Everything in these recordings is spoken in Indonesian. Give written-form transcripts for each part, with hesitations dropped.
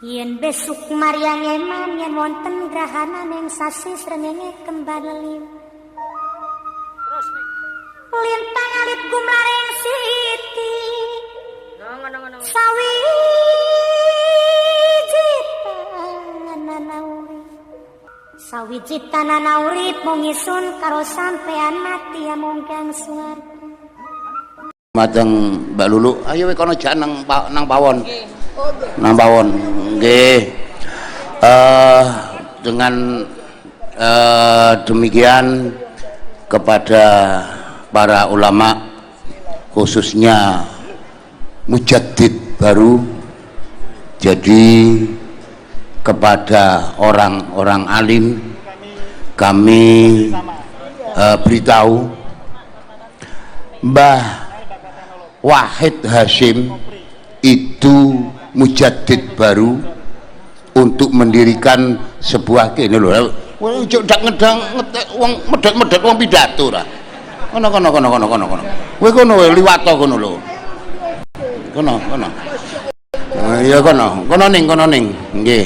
Yen besuk Maryang eman yen wonten grahana ning sasi srengenge kembar leliw. Terus nih. Lintang alit gumlaring siti. Ngono. Sawiji tanana urip mung isun karo sampean mati amung kang swarga. Mateng Mbak Lulu, ayo kono jak nang pawon. Nang pawon. Nggih. Dengan demikian kepada para ulama khususnya mujaddid baru, jadi kepada orang-orang alim kami beritahu Mbah Wahid Hasyim itu mujaddid baru untuk mendirikan sebuah kene lho. Ojo ndak ngedang wong medhot-medhot wong pidato ra. Kono. Kowe kono liwat kono lho. Kono. Ya kono ning. Nggih.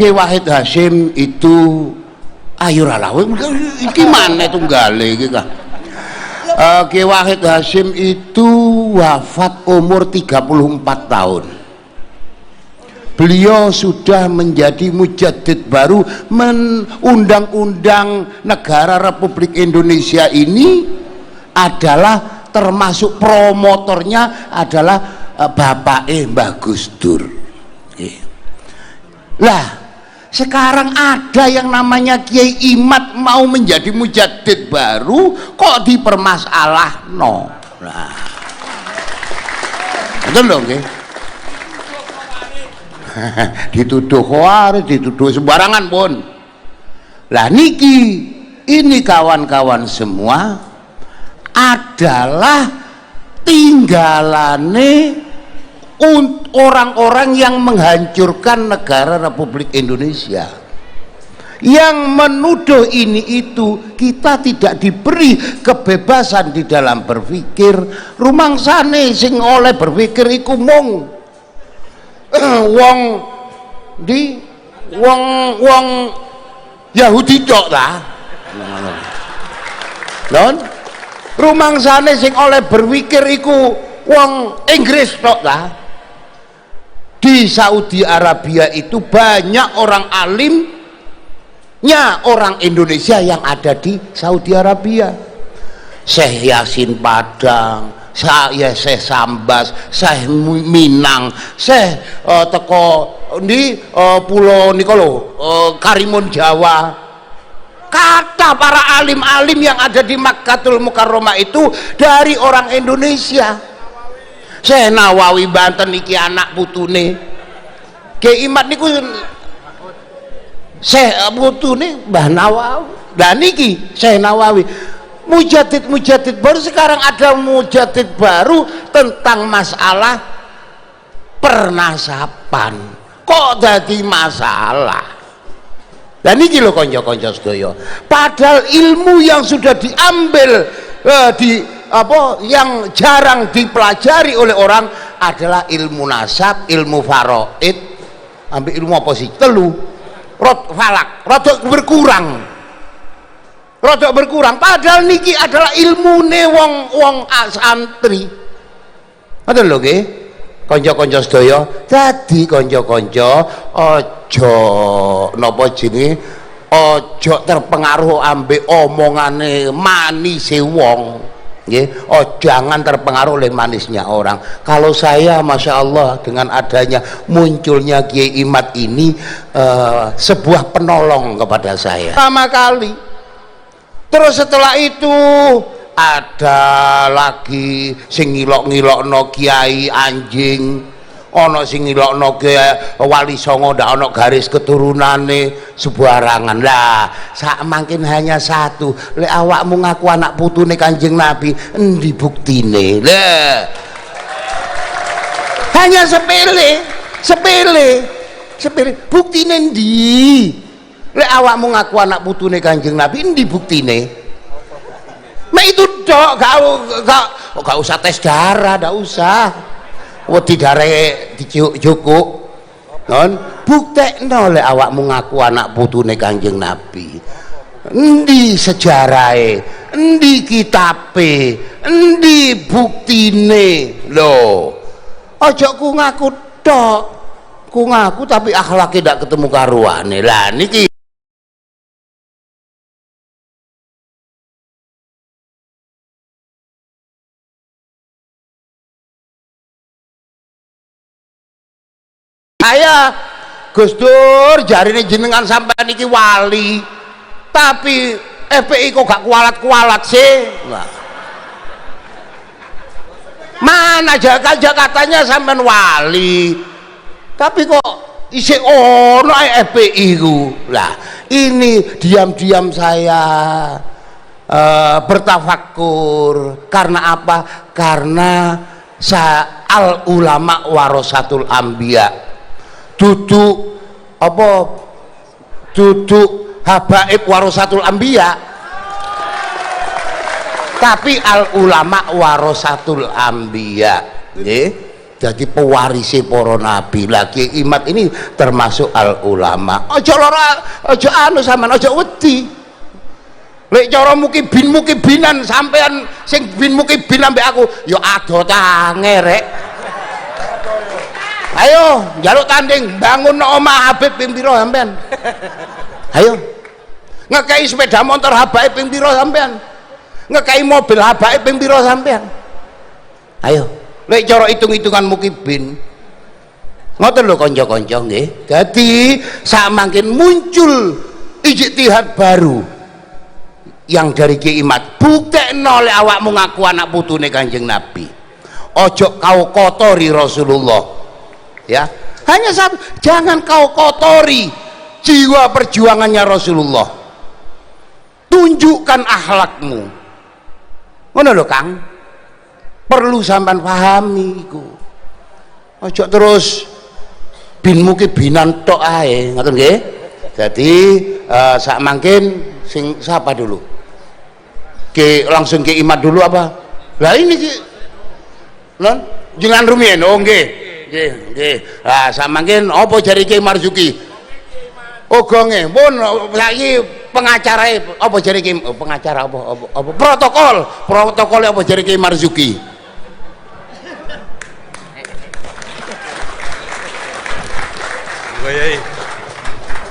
Ki Wahid Hasyim itu ayo ra iki maneh tunggale iki kah. Ki Wahid Hasyim itu wafat umur 34 tahun. Beliau sudah menjadi mujaddid baru. Undang-undang negara Republik Indonesia ini adalah termasuk promotornya adalah Bapak Mbah Gus Dur. Lah sekarang ada yang namanya Kiai Imad mau menjadi mujaddid baru kok dipermasalahno. Nah, betul dong, dituduh khawarij, dituduh sembarangan pun. Lah niki ini kawan-kawan semua adalah tinggalane orang-orang yang menghancurkan negara Republik Indonesia. Yang menuduh ini itu, kita tidak diberi kebebasan di dalam berpikir. Rumangsane sing oleh berpikir iku mung wong Yahudi tok ta. Lon rumangsane sing oleh berpikir iku wong Inggris tok ta. Di Saudi Arabia itu banyak orang alimnya orang Indonesia yang ada di Saudi Arabia. Syekh Yasin Padang, Syekh Sambas, Syekh Minang, Syekh teko di pulau niko lho, Karimun Jawa. Kata para alim-alim yang ada di Makkatul Mukarramah itu dari orang Indonesia. Syekh Nawawi Banten iki anak putune Kiai Imad niku Syekh putune Mbah Nawawi. Lah niki Syekh Nawawi mujaddid baru. Sekarang ada mujaddid baru tentang masalah pernasaban kok jadi masalah. Dan niki lho kanca-kanca sedaya, padahal ilmu yang sudah diambil yang jarang dipelajari oleh orang adalah ilmu nasab, ilmu faraid, ambil ilmu apa sih? Telu, falak, rodok berkurang. Padahal niki adalah ilmune wong santri. Ada lho nggih, kanca-kanca sedaya. Dadi kanca-kanca aja napa jenenge, aja terpengaruh ambek omongane manise wong. Jangan terpengaruh oleh manisnya orang. Kalau saya Masya Allah dengan adanya munculnya Kiai Imad ini sebuah penolong kepada saya pertama kali. Terus setelah itu ada lagi sing ngilok-ngilokno kiai anjing, ana sing ngilokno Wali Songo ndak ana garis keturunane sembarangan. Lah sak mangkin hanya satu, lek awakmu ngaku anak putune Kanjeng Nabi, endi buktine? Lah hanya sepele buktine endi? Lek awakmu ngaku anak putune Kanjeng Nabi, endi buktine? Mek itu dok, gak usah tes darah, gak usah. Wedi darah dijukuk non buktekno lek awakmu ngaku anak putune Kanjeng Nabi. Endi sejarahe, endi kitabe, endi buktine. Lho aja ku ngaku tok, ku ngaku tapi akhlake ndak ketemu karuane. Lah niki saya Gus Dur jarine jenengan sampean iki wali tapi FPI kok gak kualat-kualat sih. Nah. Mana Jakartanya sampean wali tapi kok isih ono FPI ku. Lah ini diam-diam saya bertafakur karena apa? Karena al ulama warasatul anbiya. Duduk apa? Duduk habaib warasatul anbiya. Tapi al ulama warasatul anbiya. Nggih. Jadi pewarisi para nabi. Lagi Imat ini termasuk al ulama. Aja lara, aja anu sampean, aja wedi. Lek cara mukibinan sampean sing bin mukibin ambek aku ya ado tange rek. Ayo njaluk tanding bangun omah Habib ping pira sampean? Ayo ngekei sepeda motor Habib ping pira sampean? Ngekei mobil Habib ping pira sampean? Ayo lek cara hitung-hitungan mukibin ngoten lho kanca-kanca nggih. Dadi sak mangkin muncul ijtihad baru yang dari Ki Imat. Buktekno lek awakmu ngaku anak putune Kanjeng Nabi. Ojo kau kotori Rasulullah. Ya, hanya satu, jangan kau kotori jiwa perjuangannya Rasulullah. Tunjukkan akhlakmu. Ngono lho Kang. Perlu sampean pahami iku. Ojo terus bin mukibinan tok ae, ngoten nggih. Jadi sak mangkin sing siapa dulu? Langsung ke Imat dulu apa? Lah ini Ki. Non, jangan rumiyin. Oh nggih. Nggih. Lah samangkin apa jari Ki Marzuki? Oh gonge, pun saiki pengacarae apa jari Ki pengacara apa protokol apa jari Ki Marzuki?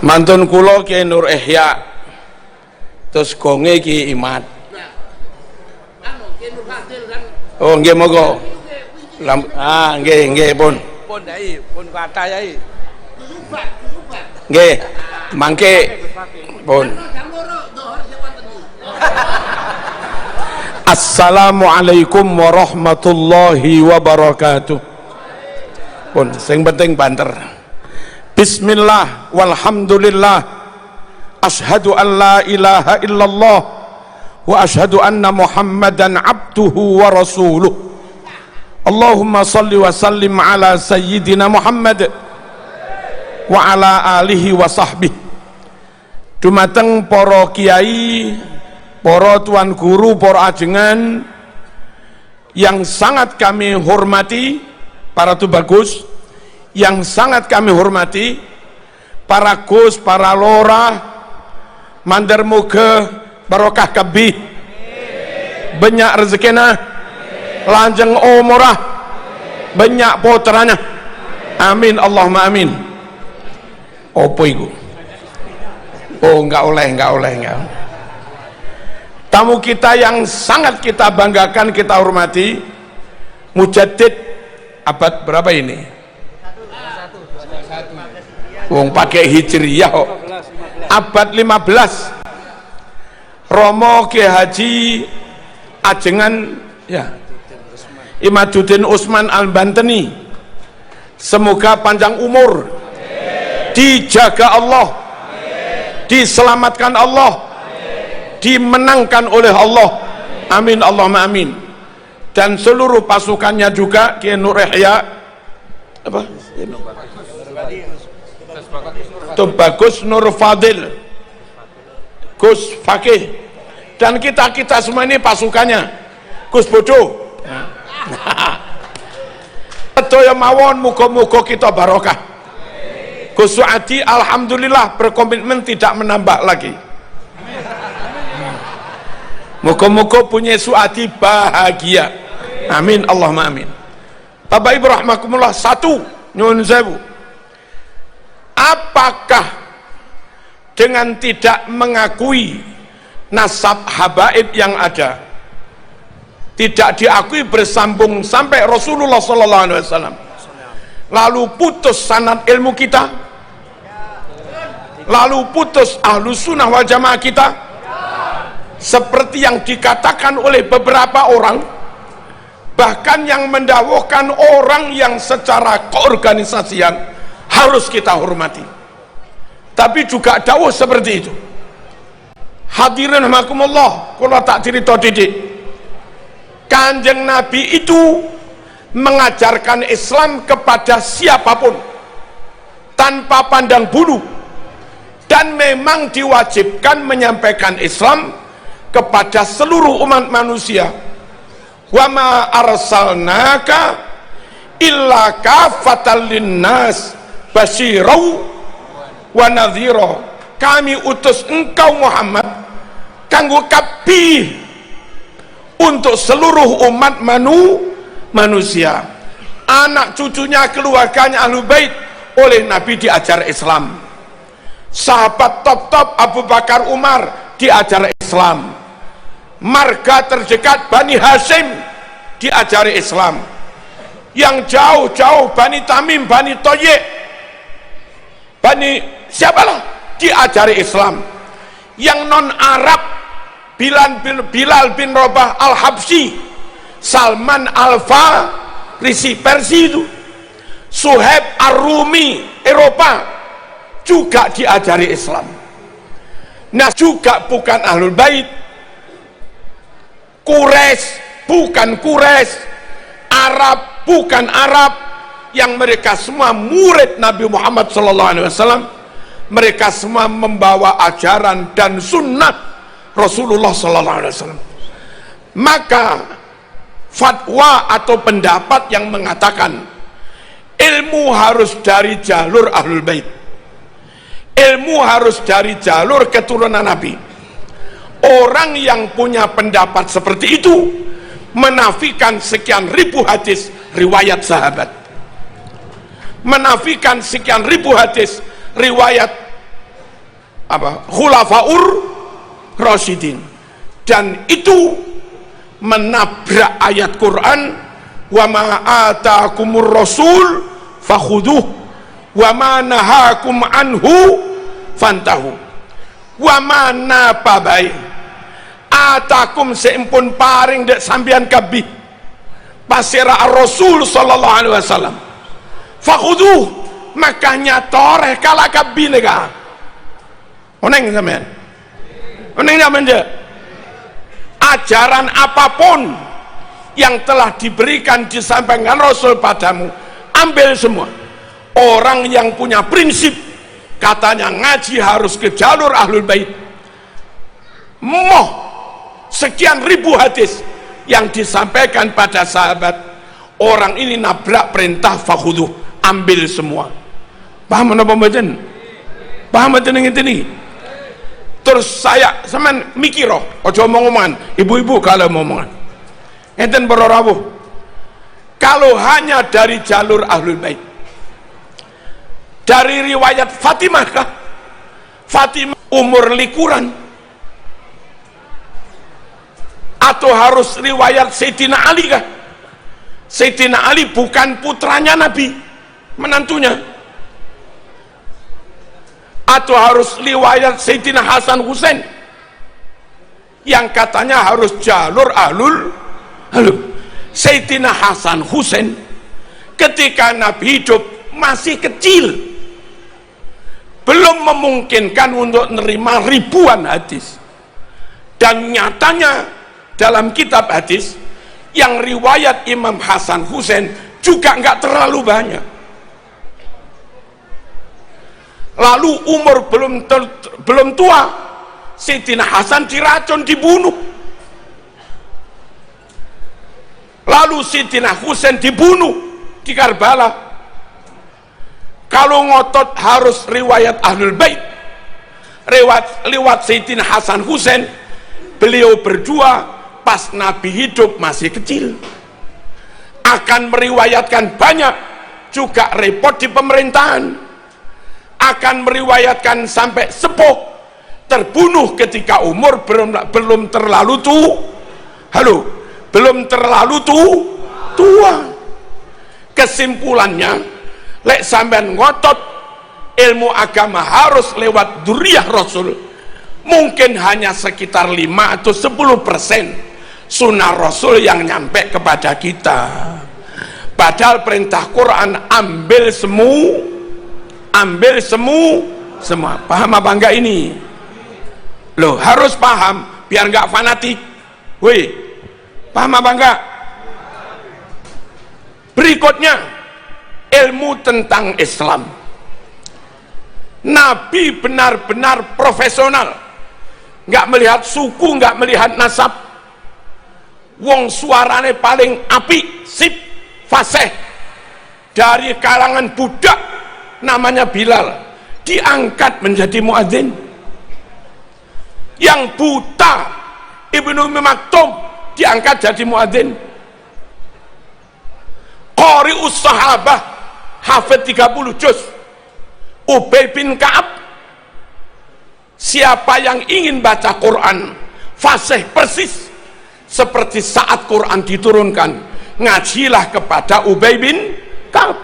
Mantun kula Ki Nur Ihya. Terus gonge Ki Imat. Oh nggih monggo. Nggih pun dai pun kata yai nggih mangke pun. Assalamualaikum warahmatullahi wabarakatuh. Pun sing penting banter. Bismillah walhamdulillah asyhadu an la ilaha illallah wa asyhadu anna Muhammadan abduhu wa rasuluh. Allahumma salli wa sallim ala sayyidina Muhammad wa ala alihi wa sahbihi. Dumateng para kiai, para tuan guru, para ajengan yang sangat kami hormati, para tubagus yang sangat kami hormati, para gus, para lora, mandar muga barokah kabih, banyak rezekina, lanjeng umurah, banyak putranya, amin Allahumma amin. Apa iku? Oh enggak oleh. Tamu kita yang sangat kita banggakan, kita hormati, mujaddid abad berapa ini? Wong pakai hijriyah kok. Abad 15. Romo Ki Haji ajengan ya Imaduddin Usman Al-Banteni, semoga panjang umur, dijaga Allah, diselamatkan Allah, dimenangkan oleh Allah, amin Allahumma amin. Dan seluruh pasukannya juga Ki Nur Ihya apa? Tubagus Nur Fadil, Gus Fakih, dan kita semua ini pasukannya. Gus Bodo. Sedaya mawon muga-muga kita barokah. Gus Suadi alhamdulillah berkomitmen tidak menambah lagi. Moga-moga punya Suadi bahagia. Amin Allahumma amin. Bapak Ibu rahmakumullah, satu nyuwun sewu. Apakah dengan tidak mengakui nasab habaib yang ada, tidak diakui bersambung sampai Rasulullah sallallahu alaihi wasallam, lalu putus sanad ilmu kita, lalu putus ahlus sunnah wal jamaah kita, seperti yang dikatakan oleh beberapa orang, bahkan yang mendawahkan orang yang secara keorganisasian harus kita hormati, tapi juga dawuh seperti itu. Hadirin rahimakumullah, kula tak cerita didik, Kanjeng Nabi itu mengajarkan Islam kepada siapapun tanpa pandang bulu, dan memang diwajibkan menyampaikan Islam kepada seluruh umat manusia. Wa ma arsalnaka illa kafatan linnas basyirau wa nadhira. Kami utus engkau Muhammad kanggo kabeh untuk seluruh umat manusia. Anak cucunya, keluarganya Ahlul Bait oleh Nabi diajar Islam. Sahabat top-top Abu Bakar, Umar diajar Islam. Marga terdekat Bani Hashim diajari Islam. Yang jauh-jauh Bani Tamim, Bani Toyek, Bani siapalah diajari Islam. Yang non Arab Bilal bin Rabah Al-Habsyi, Salman Al-Farisi Persia itu, Suhaib Ar-Rumi Eropa juga diajari Islam. Nah, juga bukan Ahlul Bait, Quraisy bukan Quraisy, Arab bukan Arab, yang mereka semua murid Nabi Muhammad SAW. Mereka semua membawa ajaran dan sunnah Rasulullah SAW. Maka fatwa atau pendapat yang mengatakan ilmu harus dari jalur Ahlul Bait, ilmu harus dari jalur keturunan Nabi, orang yang punya pendapat seperti itu menafikan sekian ribu hadis riwayat sahabat, menafikan sekian ribu hadis riwayat khulafaur rasyidin, dan itu menabrak ayat Quran, wa ma ataakumur rasul fakhuduh wa ma nahakum anhu fantahu. Wa ma napabai atakum seimpun paring dek sambian kabih pasira ar-rasul sallallahu alaihi wasallam fakhuduh, makanya toreh kala kabih nega oneng sampean, oneng sampean je. Ajaran apapun yang telah diberikan disampaikan Rasul padamu, ambil semua. Orang yang punya prinsip katanya ngaji harus ke jalur Ahlul Bait, moh sekian ribu hadis yang disampaikan pada sahabat, orang ini nabrak perintah fakhuduh, ambil semua. Paham apa mboten? Paham mboten ngene? Terus saya sampean mikir, ojo omongan ibu-ibu kalau omongan enten para rawuh, kalau hanya dari jalur Ahlul Bait, dari riwayat Fatimah kah? Fatimah umur likuran, atau harus riwayat Sayyidina Ali kah? Sayyidina Ali bukan putranya Nabi, menantunya. Atau harus riwayat Sayyidina Hasan Husain yang katanya harus jalur Ahlul. Sayyidina Hasan Husain ketika Nabi hidup masih kecil, belum memungkinkan untuk menerima ribuan hadis, dan nyatanya dalam kitab hadis yang riwayat Imam Hasan Husain juga nggak terlalu banyak. Lalu umur belum tua, Sayyidina Hasan diracun, dibunuh. Lalu Sayyidina Husain dibunuh di Karbala. kalau ngotot harus riwayat Ahlul Bait, lewat Sayyidina Hasan Husain, beliau berdua pas Nabi hidup masih kecil, akan meriwayatkan banyak, juga repot di pemerintahan, akan meriwayatkan sampai sepuh, terbunuh ketika umur belum terlalu tua. Kesimpulannya, lek sampean ngotot ilmu agama harus lewat dzurriyyah Rasul, mungkin hanya sekitar 5 atau 10% sunnah Rasul yang nyampe kepada kita. Padahal perintah Quran ambil semua. Paham apa enggak ini? Loh, harus paham biar enggak fanatik. Woi, paham apa enggak? Berikutnya, ilmu tentang Islam. Nabi benar-benar profesional, nggak melihat suku, nggak melihat nasab. Wong suarane paling apik, sip, fasih, dari kalangan budak namanya Bilal, diangkat menjadi muadzin. Yang buta Ibnu Ummi Maktum diangkat jadi muadzin. Qari'us sahabah, hafid 30 juz, Ubay bin Ka'ab. Siapa yang ingin baca Quran fasih persis seperti saat Quran diturunkan, ngajilah kepada Ubay bin Ka'ab.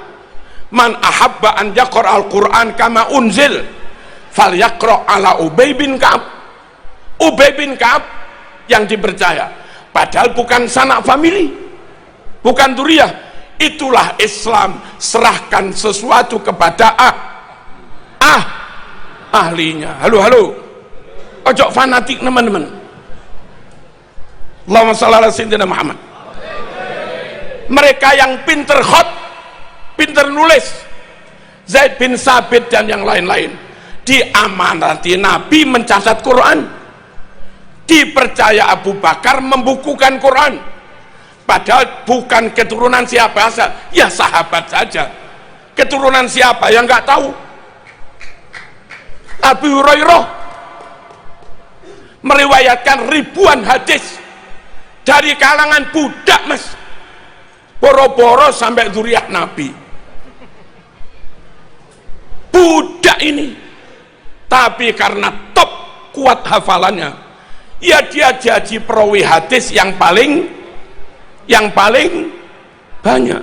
Man ahabba an yaqra al-Quran kama unzil falyaqra ala Ubay bin Ka'ab. Ubay bin Ka'ab yang dipercaya, padahal bukan sanak famili, bukan dzurriyyah. Itulah Islam, serahkan sesuatu kepada ahlinya. Halo, ojo fanatik teman-teman. Allahumma shalli ala sayyidina Muhammad. Mereka yang pinter pinter nulis, Zaid bin Sabit dan yang lain-lain, diamanati Nabi mencatat Quran, dipercaya Abu Bakar membukukan Quran. Padahal bukan keturunan siapa saja, ya sahabat saja. Keturunan siapa yang nggak tahu? Abu Hurairah meriwayatkan ribuan hadis dari kalangan budak, mas, boro-boro sampai dzurriyyah Nabi. Budak ini, tapi karena top kuat hafalannya, ya dia jadi perawi hadis yang paling banyak.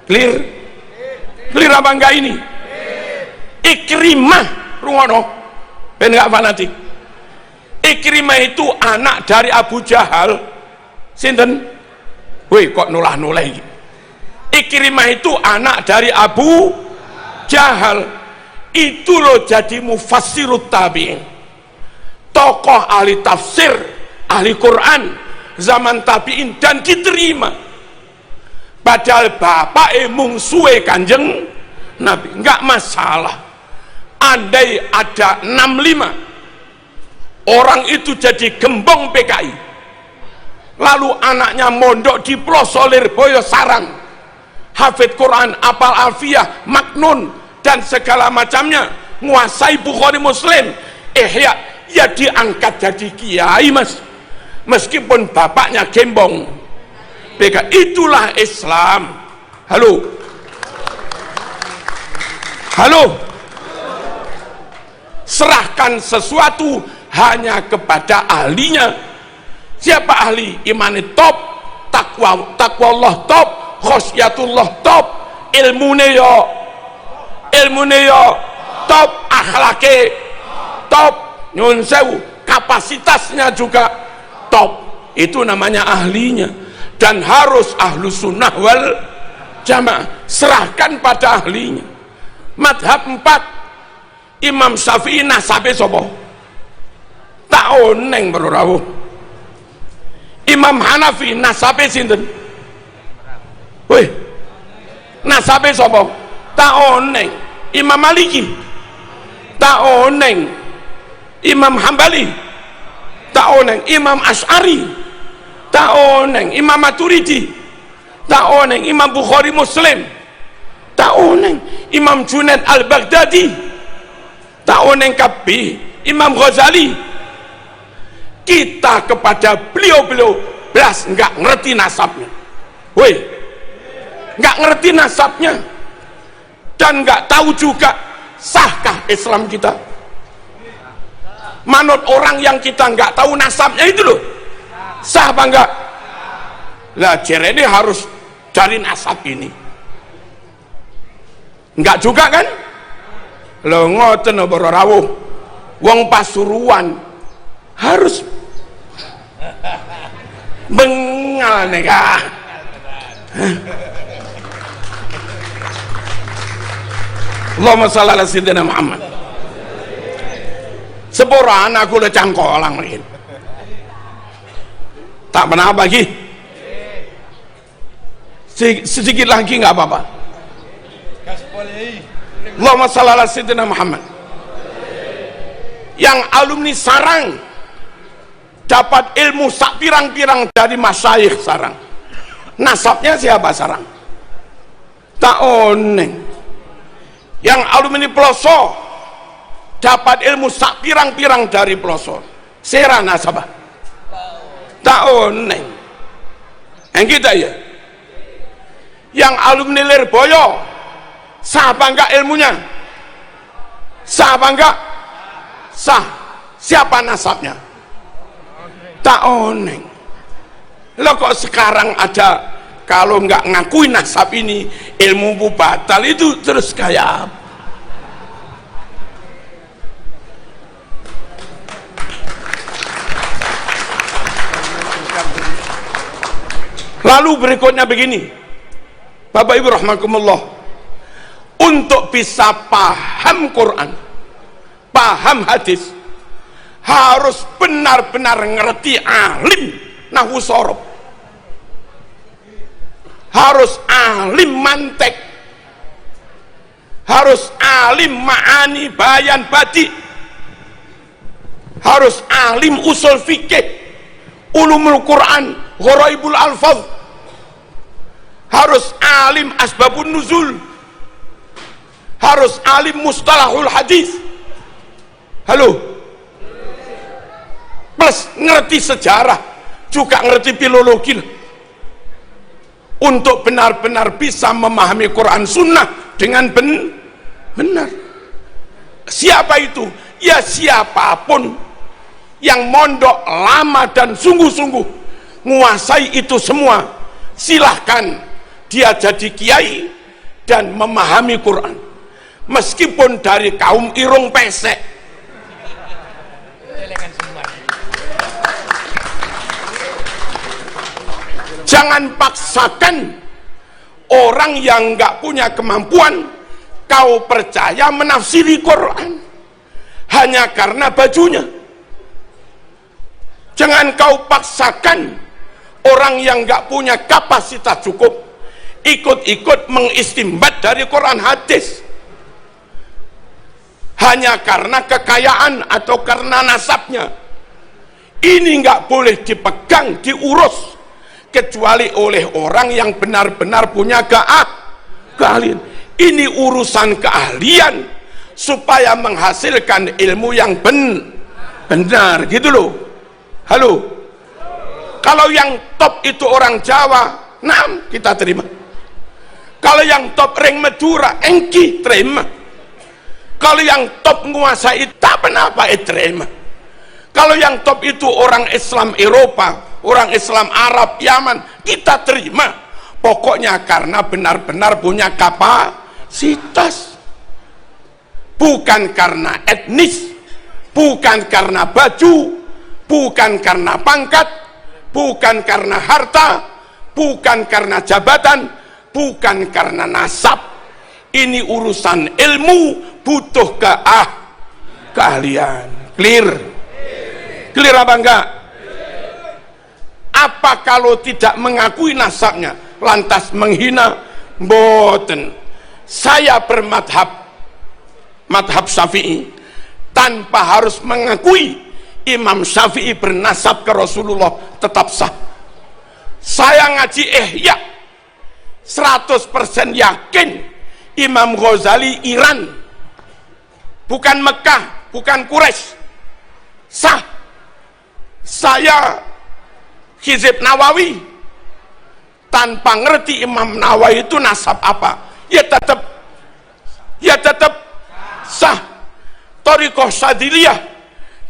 Clear apa enggak ini? Ikrimah, rungono, ben enggak fanatik. Ikrimah itu anak dari Abu Jahal. Sinten? Woi, kok nulah-nulah iki? Ikrimah itu anak dari Abu Jahal. Itu loh jadi mufassirut tabi'in, tokoh ahli tafsir, ahli Quran zaman tabi'in, dan diterima. Padahal bapak mungsuhe Kanjeng Nabi, enggak masalah. Andai ada 65 orang itu jadi gembong PKI, lalu anaknya mondok di Plosolir Boyo Sarang, hafid Quran, apal alfiyah, maknun dan segala macamnya, nguasai Bukhari Muslim, Ihya, ya diangkat jadi kiai, mas, meskipun bapaknya gembong PKI. Itulah Islam. Halo, serahkan sesuatu hanya kepada ahlinya. Siapa ahli? Imani top, takwa Allah top, khosyatullah top, ilmune yo top, akhlake top, nyun sewu, kapasitasnya juga top. Itu namanya ahlinya. Dan harus ahlu sunnah wal jamaah, serahkan pada ahlinya. Madhab 4, Imam Syafi'i nasabe sopo? Tak oneng bro rawuh. Imam Hanafi nasabe sinten? Wih, nasabe sopo? Tak oneng. Imam Maliki tak oneng. Imam Hambali tak oneng. Imam Asy'ari tak oneng. Imam Maturidi tak oneng. Imam Bukhari Muslim tak oneng Imam Junaid Al-Baghdadi, tak oneng kabeh Imam Ghazali. Kita kepada beliau-beliau belas nggak ngerti nasabnya, woi, nggak ngerti nasabnya, dan nggak tahu juga sahkah Islam kita. Manut orang yang kita nggak tahu nasabnya itu loh, sah apa enggak? Lah jadi harus cari nasab ini, enggak juga kan? Lo ngoten bara rawuh wong Pasuruan harus bengal neka. Allahumma shalli ala sayyidina Muhammad. Seporan aku udah cangkolang lagi. Tak pernah lagi. Sedikit lagi nggak apa-apa. Allahumma shalli ala sayyidina Muhammad. Yang alumni sarang dapat ilmu sak pirang-pirang dari masyayikh sarang. Nasabnya siapa sarang? Tak oneng. Yang alumni Peloso dapat ilmu sak pirang-pirang dari Peloso. Sera nasabah. Tak oneng. Yang kita ya. Yang alumni Lirboyo sah apa enggak ilmunya? Sah apa enggak? Sah. Siapa nasabnya? Tak oneng. Lo kok sekarang ada kalau nggak ngakui nasab ini ilmu batal itu terus kayak apa? Lalu berikutnya begini, Bapak Ibu rahimakumullah, untuk bisa paham Quran, paham hadis, harus benar-benar ngerti alim nahwu sorob, harus alim mantek, harus alim ma'ani bayan badi, harus alim usul fikih, ulumul Quran, gharaibul alfaz, harus alim asbabun nuzul, harus alim mustalahul hadis. Halo, plus ngerti sejarah, juga ngerti filologi untuk benar-benar bisa memahami Quran Sunnah dengan benar. Siapa itu? Ya siapapun yang mondok lama dan sungguh-sungguh menguasai itu semua, silahkan dia jadi kiai dan memahami Quran, meskipun dari kaum irung pesek. Jangan paksakan orang yang nggak punya kemampuan kau percaya menafsiri Quran hanya karena bajunya. Jangan kau paksakan orang yang nggak punya kapasitas cukup ikut-ikut mengistimbat dari Quran hadis hanya karena kekayaan atau karena nasabnya. Ini nggak boleh dipegang, diurus kecuali oleh orang yang benar-benar punya keahlian. Ini urusan keahlian supaya menghasilkan ilmu yang benar gitu loh. Halo, kalau yang top itu orang Jawa, nah kita terima. Kalau yang top ring Madura, engki terima. Kalau yang top menguasai tak kenapa terima. Kalau yang top itu orang Islam Eropa, orang Islam Arab, Yaman, kita terima. Pokoknya karena benar-benar punya kapasitas. Bukan karena etnis, bukan karena baju, bukan karena pangkat, bukan karena harta, bukan karena jabatan, bukan karena nasab. Ini urusan ilmu, butuh keahlian. Clear apa enggak? Apa kalau tidak mengakui nasabnya lantas menghina? Mboten. Saya bermadhab Syafi'i tanpa harus mengakui Imam Syafi'i bernasab ke Rasulullah tetap sah. Saya ngaji Ihya 100% yakin Imam Ghazali Iran, bukan Mekah, bukan Quraisy. Sah. Saya Hizib Nawawi, tanpa ngerti Imam Nawawi itu nasab apa, ya tetap sah. Thariqah Syadziliyah,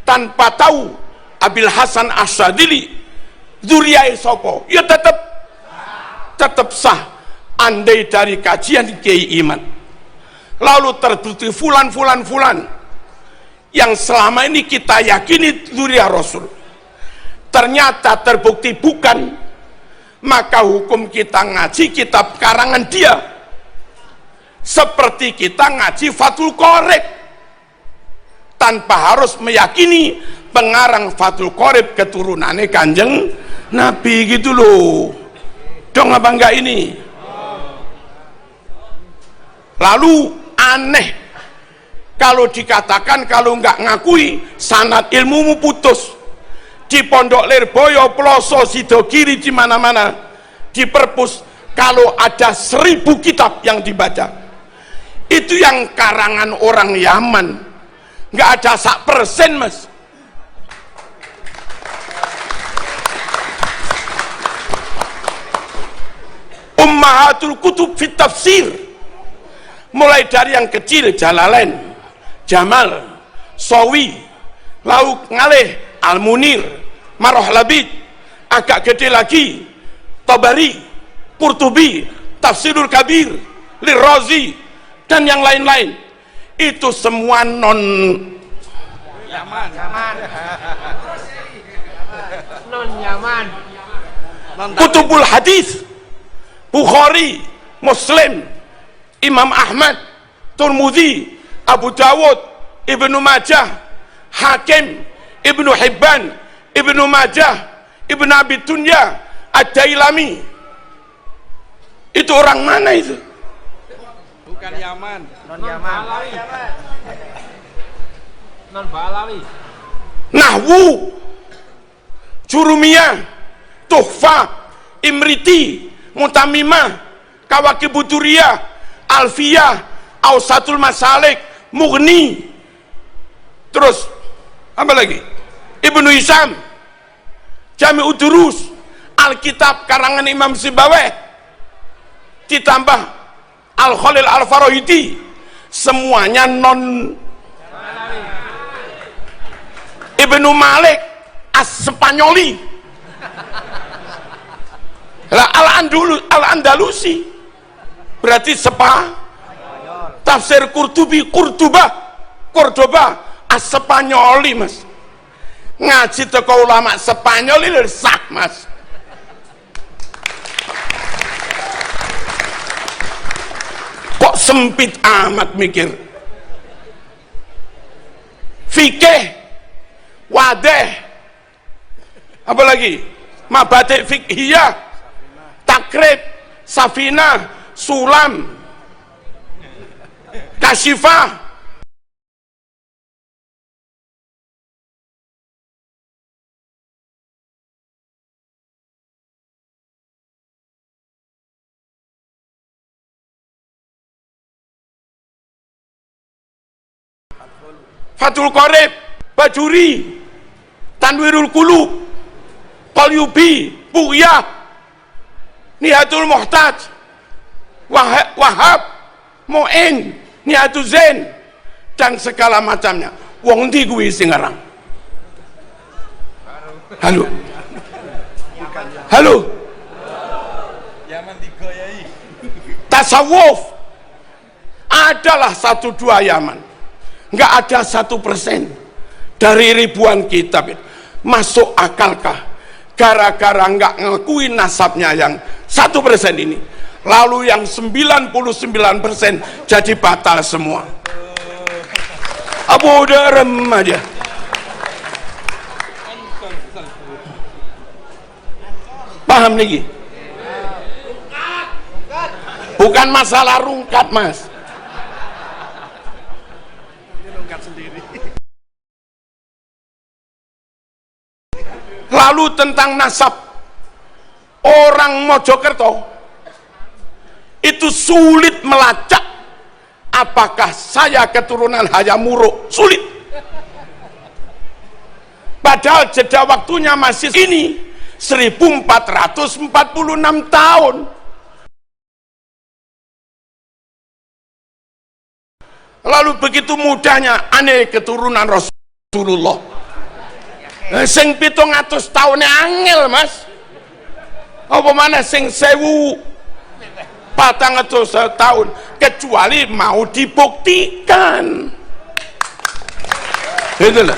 tanpa tahu Abil Hasan Asyadzili zuriyah sopo, ya tetap sah. Andai dari kajian Kiai Iman lalu terbukti fulan yang selama ini kita yakini zuriyah Rasul, ternyata terbukti bukan, maka hukum kita ngaji kitab karangan dia seperti kita ngaji Fathul Qorib, tanpa harus meyakini pengarang Fathul Qorib keturunannya Kanjeng Nabi gitu loh. Dong apa enggak ini? Lalu aneh kalau dikatakan kalau enggak ngakui sanad ilmumu putus. Di Pondok Lirboyo, Ploso, Sidogiri, di mana-mana, di perpus, kalau ada 1000 kitab yang dibaca, itu yang karangan orang Yaman, nggak ada 1%, mas. Ummahatul Kutub fit Tafsir, mulai dari yang kecil Jalalain, Jamal, Sawi, lalu ngalih Al-Munir, Maroh Labid, agak gede lagi Tabari, Qurtubi, Tafsirul Kabir, Lirazi, dan yang lain-lain. Itu semua non Yaman. Kutubul Hadis, Bukhari, Muslim, Imam Ahmad, Tirmidzi, Abu Dawud, Ibnu Majah, Hakim, Ibnu Hibban, Ibnu Majah, Ibnu Abi Dunya, Ad-Dailami. Itu orang mana itu? Bukan Yaman, non Balawi. Non Balawi. Nahwu, Jurumiyah, Tuhfah, Imriti, Mutamimah, Kawakibuduriyah, Alfiyah, Ausatul Masalik, Mughni. Terus apa lagi? Ibnu Hisham, Jami'ud Durus, Alkitab karangan Imam Sibawayh, ditambah Al-Khalil Al-Farahidi, semuanya non. Ibnu Malik As-Spanyoli, Al-Andalusi, berarti tafsir Qurtubi, Cordoba, As-Spanyoli, mas. Ngaji teko ulama Spanyol ini sah, mas. Kok sempit amat mikir. Fikih, wadeh, apa lagi? Mabadik fikhiyah, takrib, safinah, sulam, kasyifah, Fathul Qorib, Bajuri, Tanwirul Qulub, Qalyubi, Bughiyah, Nihatul Muhtaj, Wahab, Mu'in, Nihatul Zain, dan segala macamnya. Wong ndi kuwi sing ngarang? Halo. Halo. Yaman digoyai. Tasawuf adalah 1-2 Yaman. Nggak ada 1% dari ribuan kitab. Masuk akalkah gara-gara nggak ngakuin nasabnya yang 1% ini, lalu yang 99% jadi batal semua? Abu Darem aja. Paham nih? Bukan masalah rungkat, mas. Lalu tentang nasab orang Mojokerto itu sulit melacak apakah saya keturunan Hayam Wuruk? Sulit. Padahal jeda waktunya masih ini 1446 tahun. Lalu begitu mudahnya aneh keturunan Rasulullah. Sing 700 tahun angel, Mas. Apa mana sing 1400 tahun, kecuali mau dibuktikan. Itulah.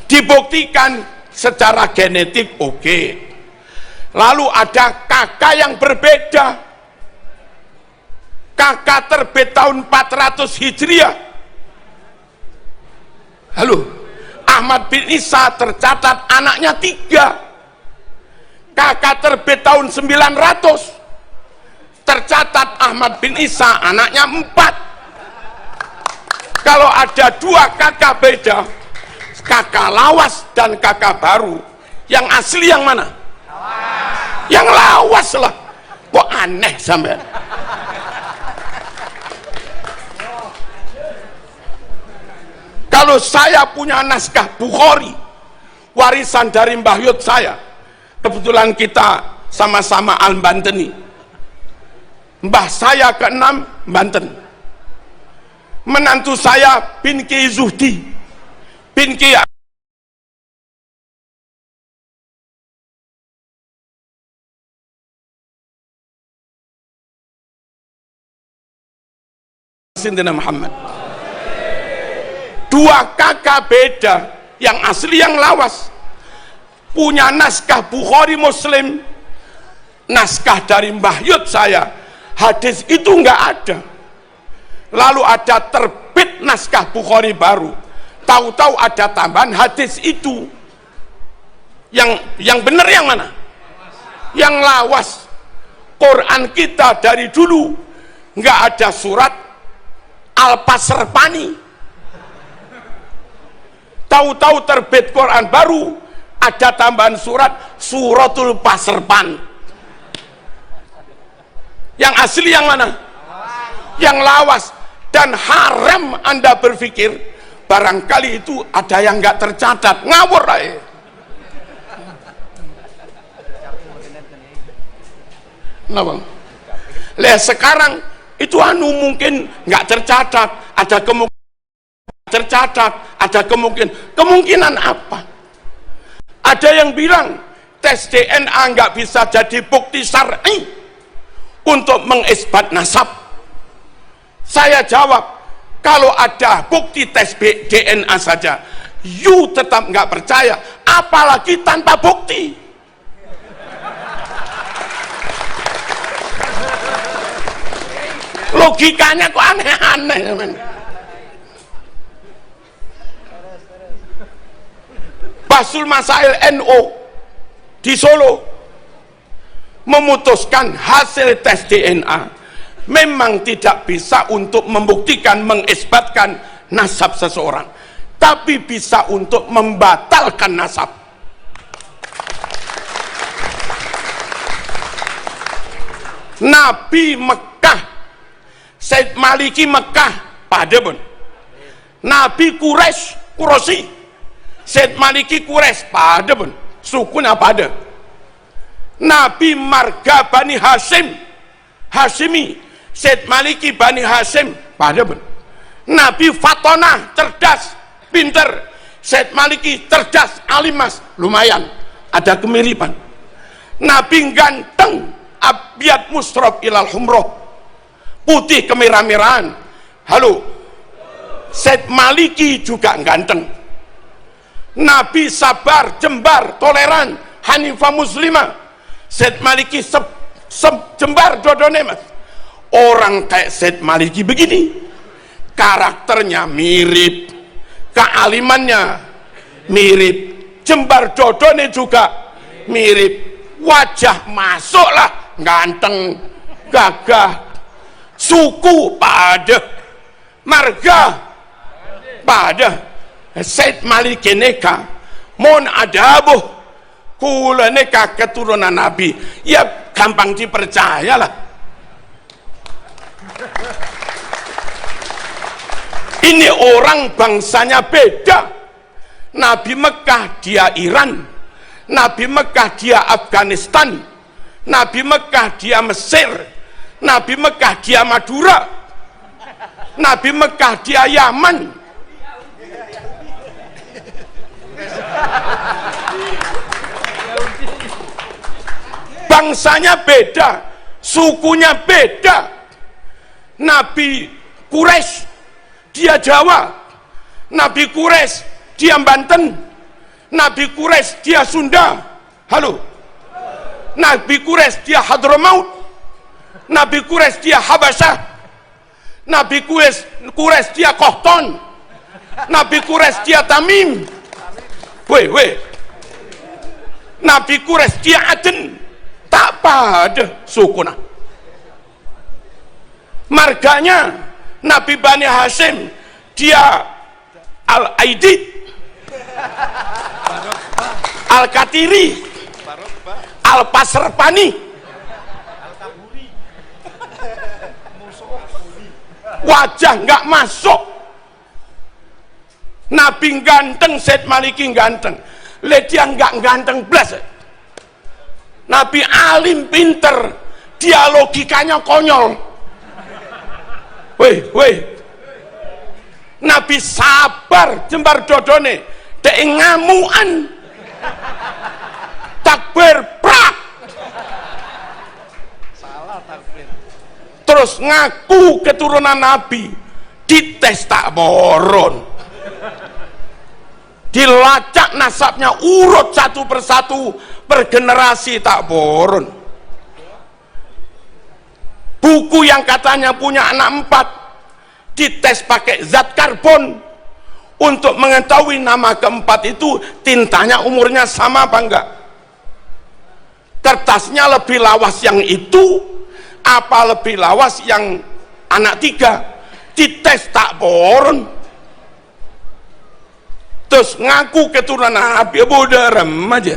Dibuktikan secara genetik oke. Lalu ada kakak yang berbeda. Kakak terbit tahun 400 Hijriah. Halo, Ahmad bin Isa tercatat anaknya 3. Kakak terbit tahun 900, tercatat Ahmad bin Isa anaknya 4. Kalau ada 2 kakak beda, kakak lawas dan kakak baru, yang asli yang mana? Yang lawas lah. Kok aneh sampean? Kalau saya punya naskah Bukhari, warisan dari Mbah Yud saya, kebetulan kita sama-sama Al-Banteni, mbah saya ke-6 Banten, menantu saya bin Ki Zuhdi bin Ki Sintina Muhammad. 2 kakak beda, yang asli yang lawas, punya naskah Bukhari Muslim, naskah dari Mbah Yud saya, hadis itu nggak ada. Lalu ada terbit naskah Bukhari baru, tahu-tahu ada tambahan hadis itu. Yang benar yang mana? Yang lawas. Quran kita dari dulu nggak ada surat Al-Pasrpani. Tahu-tahu terbit Quran baru, ada tambahan surat Suratul Pasrpan. Yang asli yang mana? Yang lawas. Dan haram Anda berpikir barangkali itu ada yang nggak tercatat. Ngawur aja. Nah, Bang. Lihat sekarang itu mungkin nggak tercatat, ada kemungkinan tercatat, ada kemungkinan apa? Ada yang bilang tes DNA nggak bisa jadi bukti syar'i untuk mengisbat nasab. Saya jawab, kalau ada bukti tes DNA saja, you tetap nggak percaya, apalagi tanpa bukti. Logikanya kok aneh-aneh, teman. Basul Masail NO di Solo memutuskan hasil tes DNA memang tidak bisa untuk membuktikan, mengisbatkan nasab seseorang, tapi bisa untuk membatalkan nasab. Nabi Mekah, Said Maliki Mekah, Padebon. Nabi Quraisy, Said Maliki Quraisy, Padebon. Sukunya pada. Nabi Marga Bani Hashim, Hashimi, Said Maliki Bani Hashim, Padebon. Nabi Fatona, cerdas, pinter. Said Maliki cerdas, alimas, lumayan, ada kemiripan. Nabi ganteng, abyad musrab ilal humroh, putih kemerah-merahan. Halo, Said Maliki juga ganteng. Nabi sabar, jembar, toleran, hanifah muslimah. Said Maliki jembar dodone, Mas. Orang kayak Said Maliki begini, karakternya mirip, kealimannya mirip, jembar dodone juga mirip, wajah masuklah ganteng, gagah, suku pada, marga pada. Said Maliki neka mon adabuh kula neka keturunan Nabi, ya gampang dipercaya lah. Ini orang bangsanya beda. Nabi Mekah dia Iran, Nabi Mekah dia Afghanistan, Nabi Mekah dia Mesir, Nabi Mekah dia Madura, Nabi Mekah dia Yaman. Bangsanya beda, sukunya beda. Nabi Quraisy dia Jawa, Nabi Quraisy dia Banten, Nabi Quraisy dia Sunda. Halo. Nabi Quraisy dia Hadramaut, Nabi Quraisy dia Habasyah, Nabi Quraisy dia Qahtan, Nabi Quraisy dia Tamim. Weh. Nabi Quraisy dia Aden. Tak pada sukuna. Marganya Nabi Bani Hashim dia Al-Aidid, Al-Katiri, Al-Pasrpani, wajah nggak masuk. Nabi ganteng, Said Maliki ganteng, dia nggak ganteng blas. Nabi alim pinter, dia logikanya konyol. Weh. Nabi sabar jembar dodone, dek ngamuan. Takbir prak. Salah takbir. Terus ngaku keturunan Nabi, dites tak boron. Dilacak nasabnya urut satu persatu per generasi tak boron. Buku yang katanya punya anak 4 dites pakai zat karbon untuk mengetahui nama keempat itu tintanya umurnya sama apa enggak. Kertasnya lebih lawas yang itu apa lebih lawas yang anak 3, dites tak boron. Terus ngaku keturunan Nabi, bodoh aja.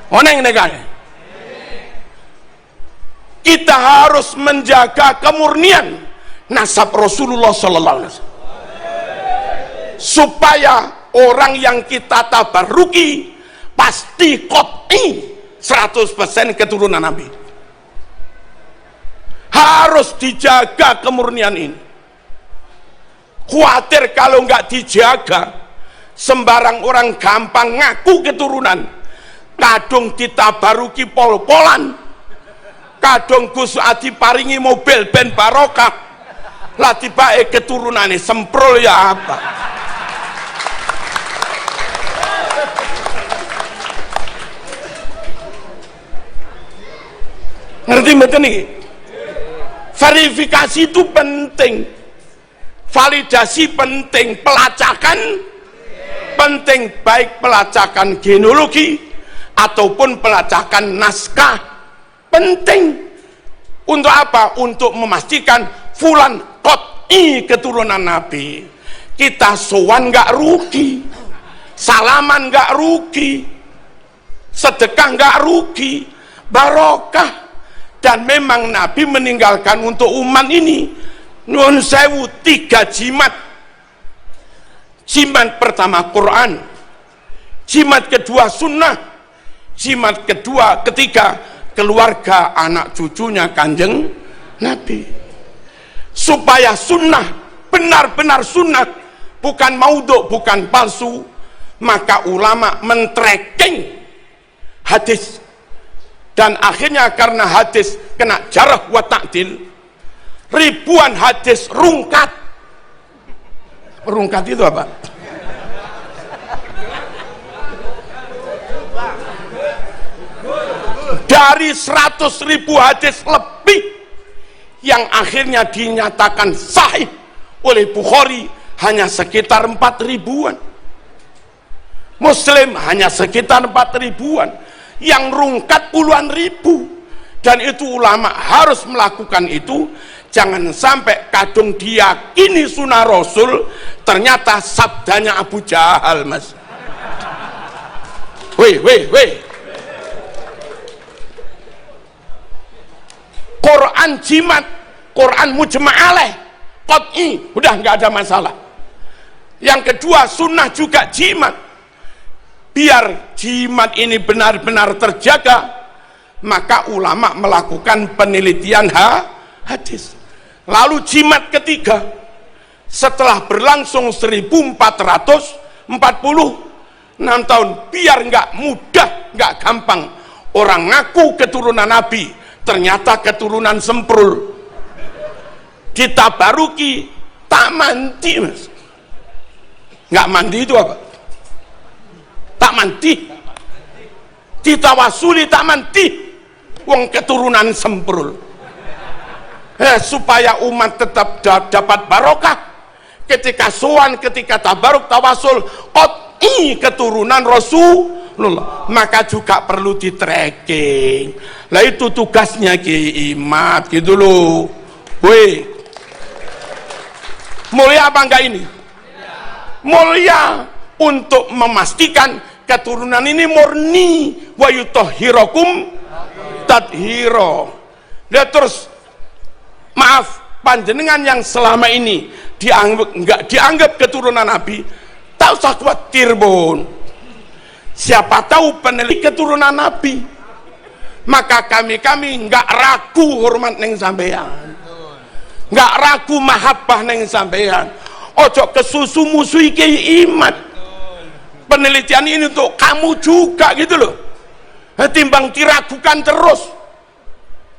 Oneng negara. Kita harus menjaga kemurnian nasab Rasulullah sallallahu alaihi wasallam. Supaya orang yang kita tabaruki pasti qot'i 100% keturunan Nabi. Harus dijaga kemurnian ini. Khawatir kalau nggak dijaga, sembarang orang gampang ngaku keturunan. Kadung ditabaruki pol-polan, kadung Gus Adi paringi mobil ben barokah, lah tiba keturunannya semprol ya apa. Ngerti betul nih? Verifikasi itu penting. Validasi penting, pelacakan penting, baik pelacakan genealogi ataupun pelacakan naskah penting. Untuk apa? Untuk memastikan fulan qot'i keturunan Nabi. Kita sowan nggak rugi, salaman nggak rugi, sedekah nggak rugi, barokah. Dan memang Nabi meninggalkan untuk umat ini Nun sewu 3 jimat. Jimat pertama Quran, jimat kedua sunnah, jimat ketiga keluarga anak cucunya Kanjeng Nabi. Supaya sunnah benar-benar sunnah, bukan maudhu, bukan palsu, maka ulama men-tracking hadis. Dan akhirnya karena hadis kena jarah wa ta'dil, ribuan hadis rungkat. Rungkat itu apa? Dari 100.000 hadis lebih yang akhirnya dinyatakan sahih oleh Bukhari hanya sekitar 4.000-an. Muslim hanya sekitar 4.000-an. Yang rungkat puluhan ribu. Dan itu ulama harus melakukan itu. Jangan sampai kadung diyakini sunnah Rasul ternyata sabdanya Abu Jahal, mas. Weh. Quran jimat, Quran mujma' alaih, qat'i, udah nggak ada masalah. Yang kedua, sunnah juga jimat. Biar jimat ini benar-benar terjaga, maka ulama melakukan penelitian hadis. Lalu jimat ketiga, setelah berlangsung 1446 tahun, biar nggak mudah, nggak gampang orang ngaku keturunan Nabi, ternyata keturunan semprul. Ditabaruki tak mandi, mas. Nggak mandi itu apa? Tak mandi. Ditawasuli tak mandi, wong keturunan semprul. Supaya umat tetap dapat barokah ketika sowan, ketika tabaruk, tawasul, qat'i keturunan Rasulullah, maka juga perlu di tracking. Lah itu tugasnya Ki Imat gitu loh. Woi, mulia apa enggak ini? Mulia, untuk memastikan keturunan ini murni, wa yutahhirakum tathira. Dia terus, maaf, panjenengan yang selama ini enggak dianggap keturunan Nabi, tak usah khawatir, Bun. Siapa tahu peneliti keturunan Nabi, maka kami enggak ragu hormat neng sampean, enggak ragu mahabbah neng sampean. Ojo kesusu musuhi Ki Imat. Penelitian ini untuk kamu juga gitu loh. Timbang diragukan terus,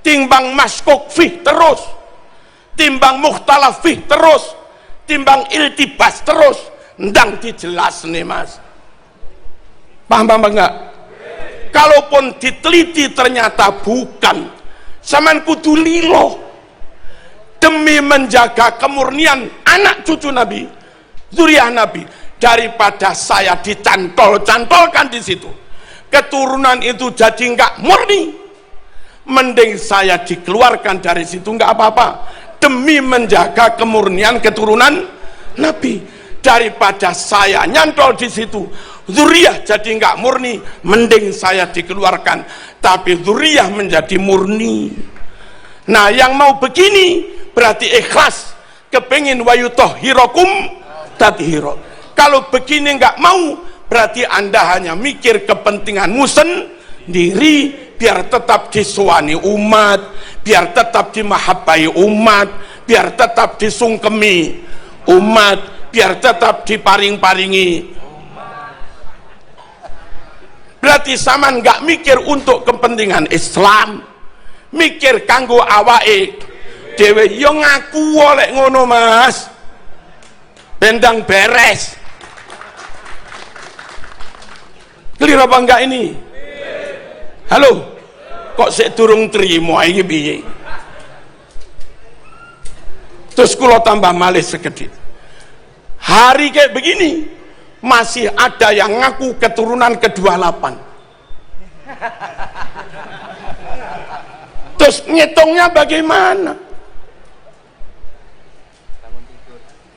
timbang maskok fih terus, timbang mukhtalaf fih terus, timbang iltibas terus, ndang dijelas nih mas. Paham enggak? Kalaupun diteliti ternyata bukan, saman kudu lilo demi menjaga kemurnian anak cucu Nabi, zuriyah Nabi, daripada saya dicantol-cantolkan di situ, keturunan itu jadi enggak murni, mending saya dikeluarkan dari situ enggak apa-apa, demi menjaga kemurnian keturunan Nabi. Daripada saya nyantol di situ, zuriyah jadi enggak murni, mending saya dikeluarkan tapi zuriyah menjadi murni. Nah, yang mau begini berarti ikhlas, kepengin wa yutahhirakum tathira. Kalau begini enggak mau, berarti Anda hanya mikir kepentinganmu sendiri, biar tetap disuani umat, biar tetap dimahabbai umat, biar tetap disungkemi umat, biar tetap diparing-paringi. Berarti saman enggak mikir untuk kepentingan Islam, mikir kanggo awake dewe. Yo ngaku oleh ngono mas, bendang beres. Clear apa enggak ini? Halo, kok sik durung trimo iki piye? Terus kula tambah malih sekedhik. Hari kayak begini masih ada yang ngaku keturunan ke-28. Terus ngitungnya bagaimana?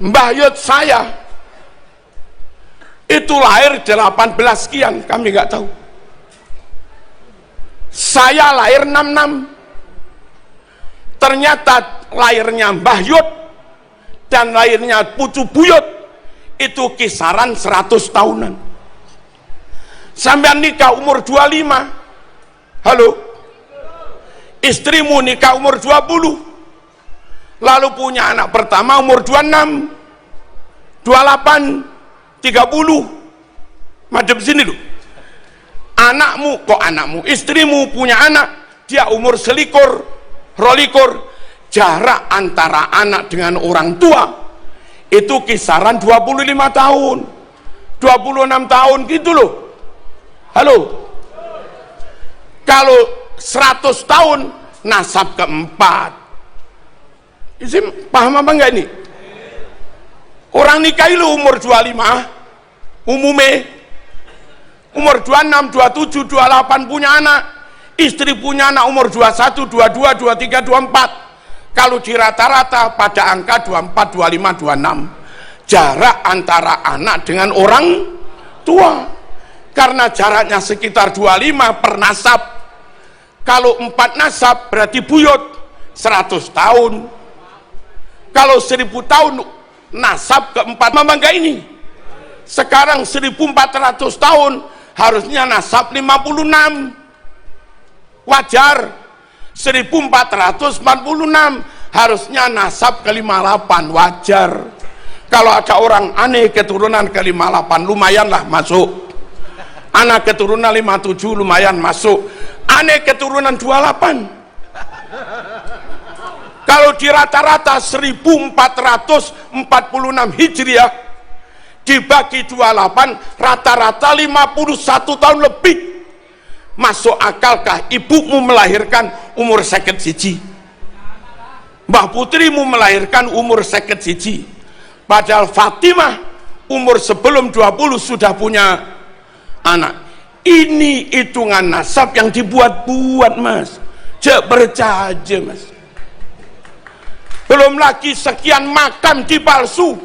Mbah Yud saya itu lahir 18 sekian, kami nggak tahu. Saya lahir 66. Ternyata lahirnya Mbah Yud dan lahirnya Pucu Buyut itu kisaran 100 tahunan. Sampai nikah umur 25. Halo, istrimu nikah umur 20, lalu punya anak pertama umur 26, 28, 30. Madep sini lu. Anakmu, istrimu punya anak, dia umur selikur, rolikur. Jarak antara anak dengan orang tua itu kisaran 25 tahun, 26 tahun gitu loh. Halo, kalau 100 tahun nasab keempat. Isim paham apa enggak ini? Orang nikah itu umur 25 umumnya, umur 26, 27, 28 punya anak, istri punya anak umur 21, 22, 23, 24. Kalau di rata-rata pada angka 24, 25, 26. Jarak antara anak dengan orang tua, karena jaraknya sekitar 25 per nasab. Kalau 4 nasab berarti buyut 100 tahun. Kalau 1000 tahun nasab keempat Mangga ini. Sekarang 1400 tahun harusnya nasab 56. Wajar. 1446 harusnya nasab ke 58. Wajar. Kalau ada orang aneh keturunan ke 58 lumayanlah masuk. Anak keturunan 57 lumayan masuk. Aneh keturunan 28. Kalau di rata-rata 1446 Hijriah dibagi 28 rata-rata 51 tahun lebih. Masuk akalkah ibumu melahirkan umur 51? Mbah putrimu melahirkan umur 51? Padahal Fatimah umur sebelum 20 sudah punya anak. Ini hitungan nasab yang dibuat-buat, Mas. Cek bercaja, Mas. Belum lagi sekian makam dipalsu.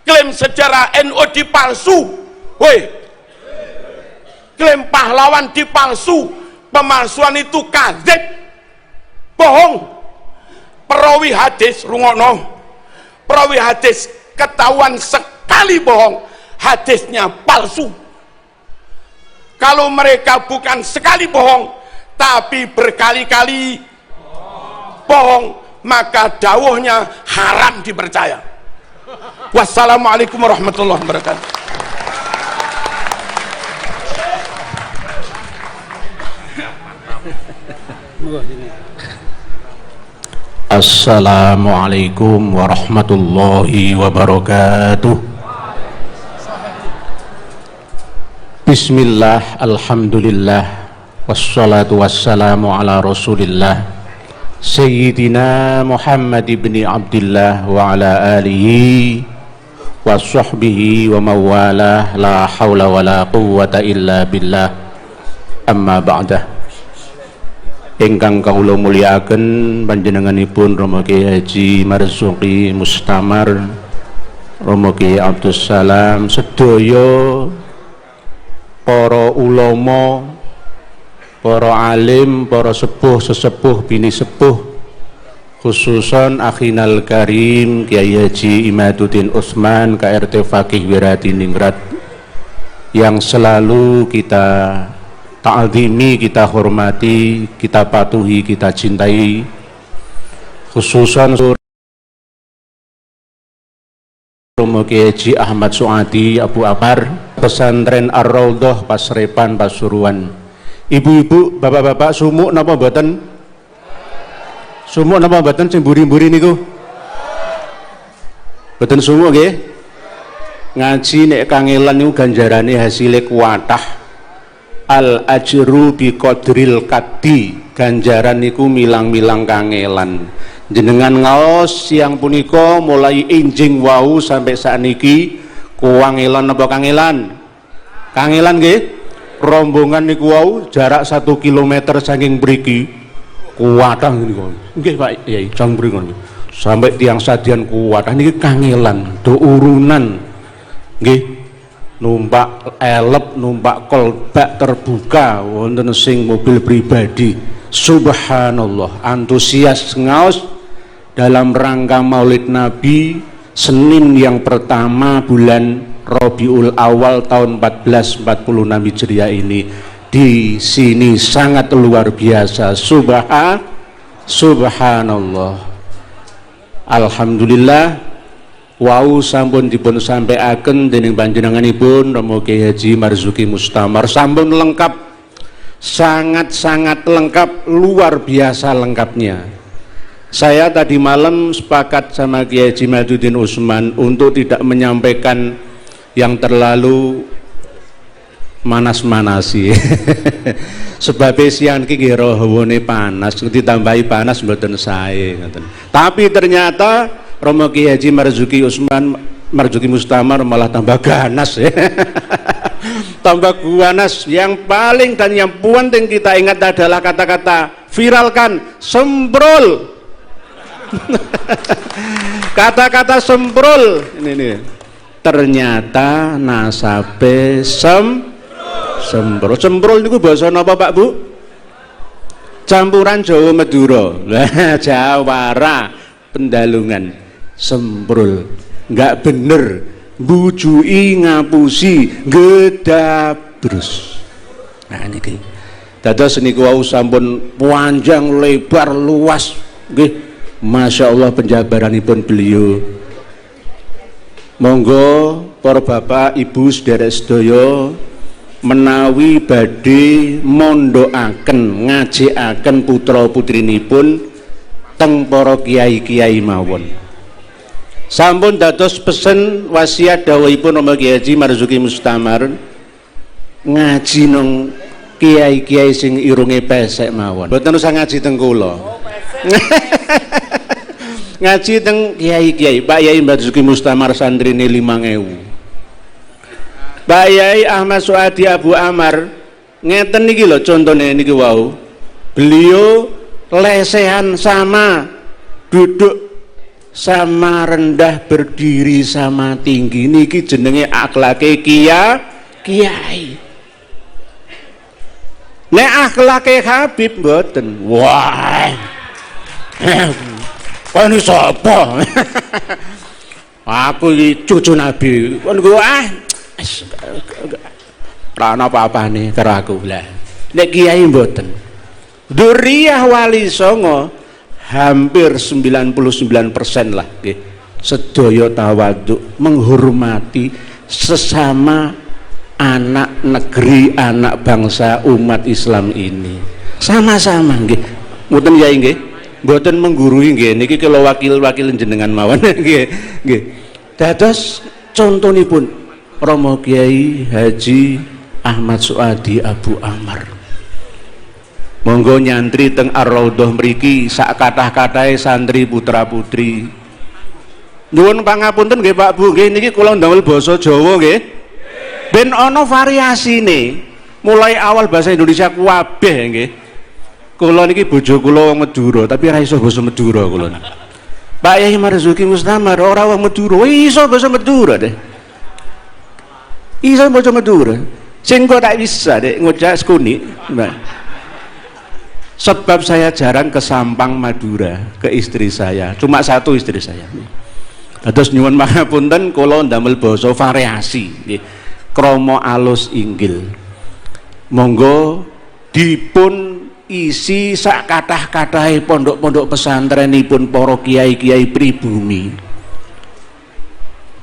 Klaim sejarah NU dipalsu. Woi. Klaim pahlawan dipalsu. Pemalsuan itu kadzib. Bohong. Perawi hadis rungokno. Perawi hadis ketahuan sekali bohong, hadisnya palsu. Kalau mereka bukan sekali bohong tapi berkali-kali bohong, maka dawuhnya haram dipercaya. Wassalamualaikum warahmatullahi wabarakatuh. Assalamualaikum warahmatullahi wabarakatuh. Bismillah, alhamdulillah, wassalatu wassalamu ala rasulillah Sayyidina Muhammad ibn Abdillah wa ala alihi wa sahbihi wa mawalah, la hawla wa la quwwata illa billah, amma ba'dah. Ingkang kawula mulyakaken panjenenganipun Rama Kyai Haji Marzuki Mustamar, Rama Kyai Abdul Salam, sedaya para ulama, para alim, para sepuh sesepuh bini sepuh, khususan akhinal karim Kyai Haji Imaduddin Utsman KRT Fakih Wiradiningrat yang selalu kita ta'zimi, kita hormati, kita patuhi, kita cintai, khususan Romo Kyai Haji Ahmad Suadi Abu Akbar, pesantren Ar-Raudhah Pasrepan Pasuruan. Ibu-ibu, bapak-bapak, sumuk napa mboten? Sumuk napa mboten sing mburi-mburi niku? Mboten sumuk nggih? Ngaji nek kangelan niku ganjarane hasile kuwatah. Al ajru bi qadril kaddi, ganjaran niku milang-milang kangelan. Jenengan ngaos siang punika mulai enjing wau sampai sakniki kuwangelan napa kangelan? Kangelan nggih? Rombongan niku wau jarak 1 kilometer saking mriki kuwatah niku. Nggih Pak Yai, jang mriki sampai tiang sadian kuwatah niki kangelan, do urunan. Nggih. Numpak elep, numpak kolbak terbuka wonten sing mobil pribadi. Subhanallah, antusias ngaos dalam rangka Maulid Nabi Senin yang pertama bulan Rabiul Awal tahun 1446 Hijriah ini. Di sini sangat luar biasa. Subhanallah. Alhamdulillah. Wau sampun dipun sampaiaken dening panjenenganipun Rama Kyai Haji Marzuki Mustamar, sampun lengkap, sangat-sangat lengkap, luar biasa lengkapnya. Saya tadi malam sepakat sama Kyai Haji Imaduddin Utsman untuk tidak menyampaikan yang terlalu manas-manasi. Sebab siang iki nggih hawane panas, ditambahi panas mboten sae ngoten. Tapi ternyata Rama Kyai Haji Marzuki Mustamar malah tambah ganas ya. Tambah ganas. Yang paling dan yang penting kita ingat adalah kata-kata viralkan, sembrol. Kata-kata sembrol ini. Ternyata nasabe sembrol. Sembrol niku basa napa Pak Bu? Campuran Jawa Madura. Lah Jawara. pendalungan semprul nggak bener, bujui ngapusi gedabrus. Nah niki dados niku wau sampun panjang lebar luas nggih, Masya Allah penjabaranipun beliau. Monggo para bapak ibu sedherek sedaya menawi badhe mondokaken ngajekaken putra putrinipun teng para kiai-kiai mawon. Sampun dados pesen wasiat dawuhipun Romo Kiai Haji Marzuki Mustamar ngaji nang kiai-kiai sing irunge pesek mawon. Mboten usah ngaji teng kula. Ngaji teng kiai-kiai. Pak Yai Marzuki Mustamar santrine 5.000. Pak Yai Ahmad Suadi Abu Amar ngeten niki lho contone niki wau. Beliau lesehan sama, duduk sama, rendah, berdiri sama, tinggi, niki jenenge akhlake kiai. Nek akhlake Habib mboten. Wah. Ini sapa? Aku iki cucu Nabi. Kon ku ra ana apa-apane karo aku lah. Nek kiai mboten. Dzurriyyah Wali Songo hampir 99% lah nggih. Sedaya tawadhu, menghormati sesama anak negeri, anak bangsa umat Islam ini. Sama-sama nggih. Mboten yai nggih. Mboten menggurui nggih, niki kula wakil-wakil jenengan mawon nggih. Nggih. Dados contonipun Romo Kiai Haji Ahmad Suadi Abu Amar. Monggo nyantri teng Ar-Raudhah mriki sak kathah-kathahe santri putra-putri. Nyuwun pangapunten nggih Pak Bu, nggih niki kula ndamel basa Jawa nggih. Ben ana variasine. Mulai awal bahasa Indonesia kabeh nggih. Kula niki bojo kula wong Madura, tapi ora iso basa Madura kula. Pak Yai Marzuki Mustamar ora wong Madura, iso basa Madura deh. Iso basa Madura. Sing kok tak bisa deh ngojak sekuni. Sebab saya jarang ke Sampang Madura ke istri saya, cuma satu istri saya. Terus nyuwun pangapunten kula ndamel basa variasi nggih. Krama alus inggil. Monggo dipun isi sak kathah-kathahe pondok-pondok pesantrenipun para kiai-kiai pribumi.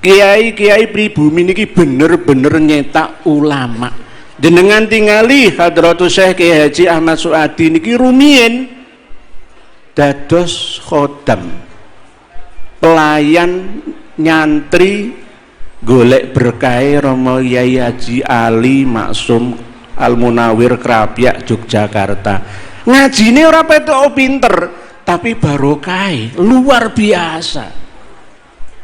Kiai-kiai pribumi niki bener-bener nyetak ulama. Jenengan tingali Hadratus Syekh Kiai Haji Ahmad Suadi niki rumiyin dados khodam, pelayan nyantri golek berkahe Romo Yai Haji Ali Maksum Al-Munawir Krapyak Yogyakarta. Ngajine ora petuk pinter, tapi barokah luar biasa.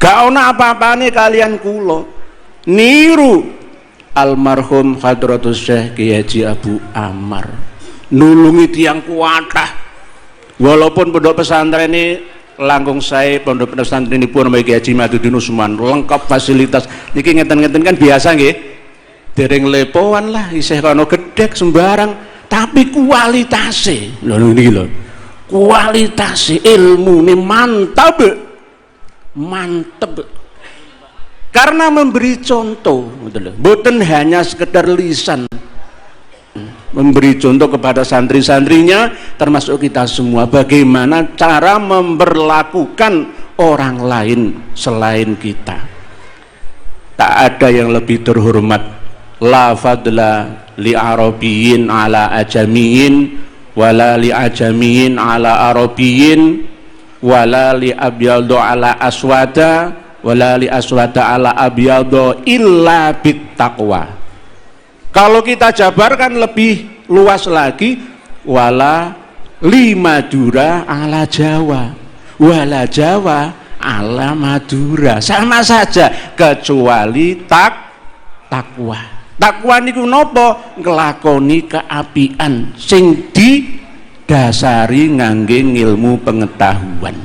Gak ana apa-apane kalian kula. Niru almarhum Hadratus Syekh Kiai Haji Abu Amar. Nulungi tiang kuatah. Walaupun pondok pesantren ini langkung sae pondok pesantren ini pun Kiai Haji Madudin Usman lengkap fasilitas. Niki ngeten-ngeten kan biasa nggih. Dereng lepoan lah isih kono gedhek sembarang, tapi kualitase lho niki lho. Kualitase ilmune mantap. Karena memberi contoh, mboten hanya sekedar lisan. Memberi contoh kepada santri-santrinya termasuk kita semua bagaimana cara memperlakukan orang lain selain kita. Tak ada yang lebih terhormat. La fadla li arabiyyin ala ajamiyyin wala li ajamiyyin ala arabiyyin wala li abyadu ala aswada wala li aswada ala abyadu illa bit taqwa. Kalau kita jabarkan lebih luas lagi, wala li Madura ala Jawa wala Jawa ala Madura, sama saja kecuali takwa. Takwa niku napa? Nglakoni keapian sing didasari ngangge ilmu pengetahuan.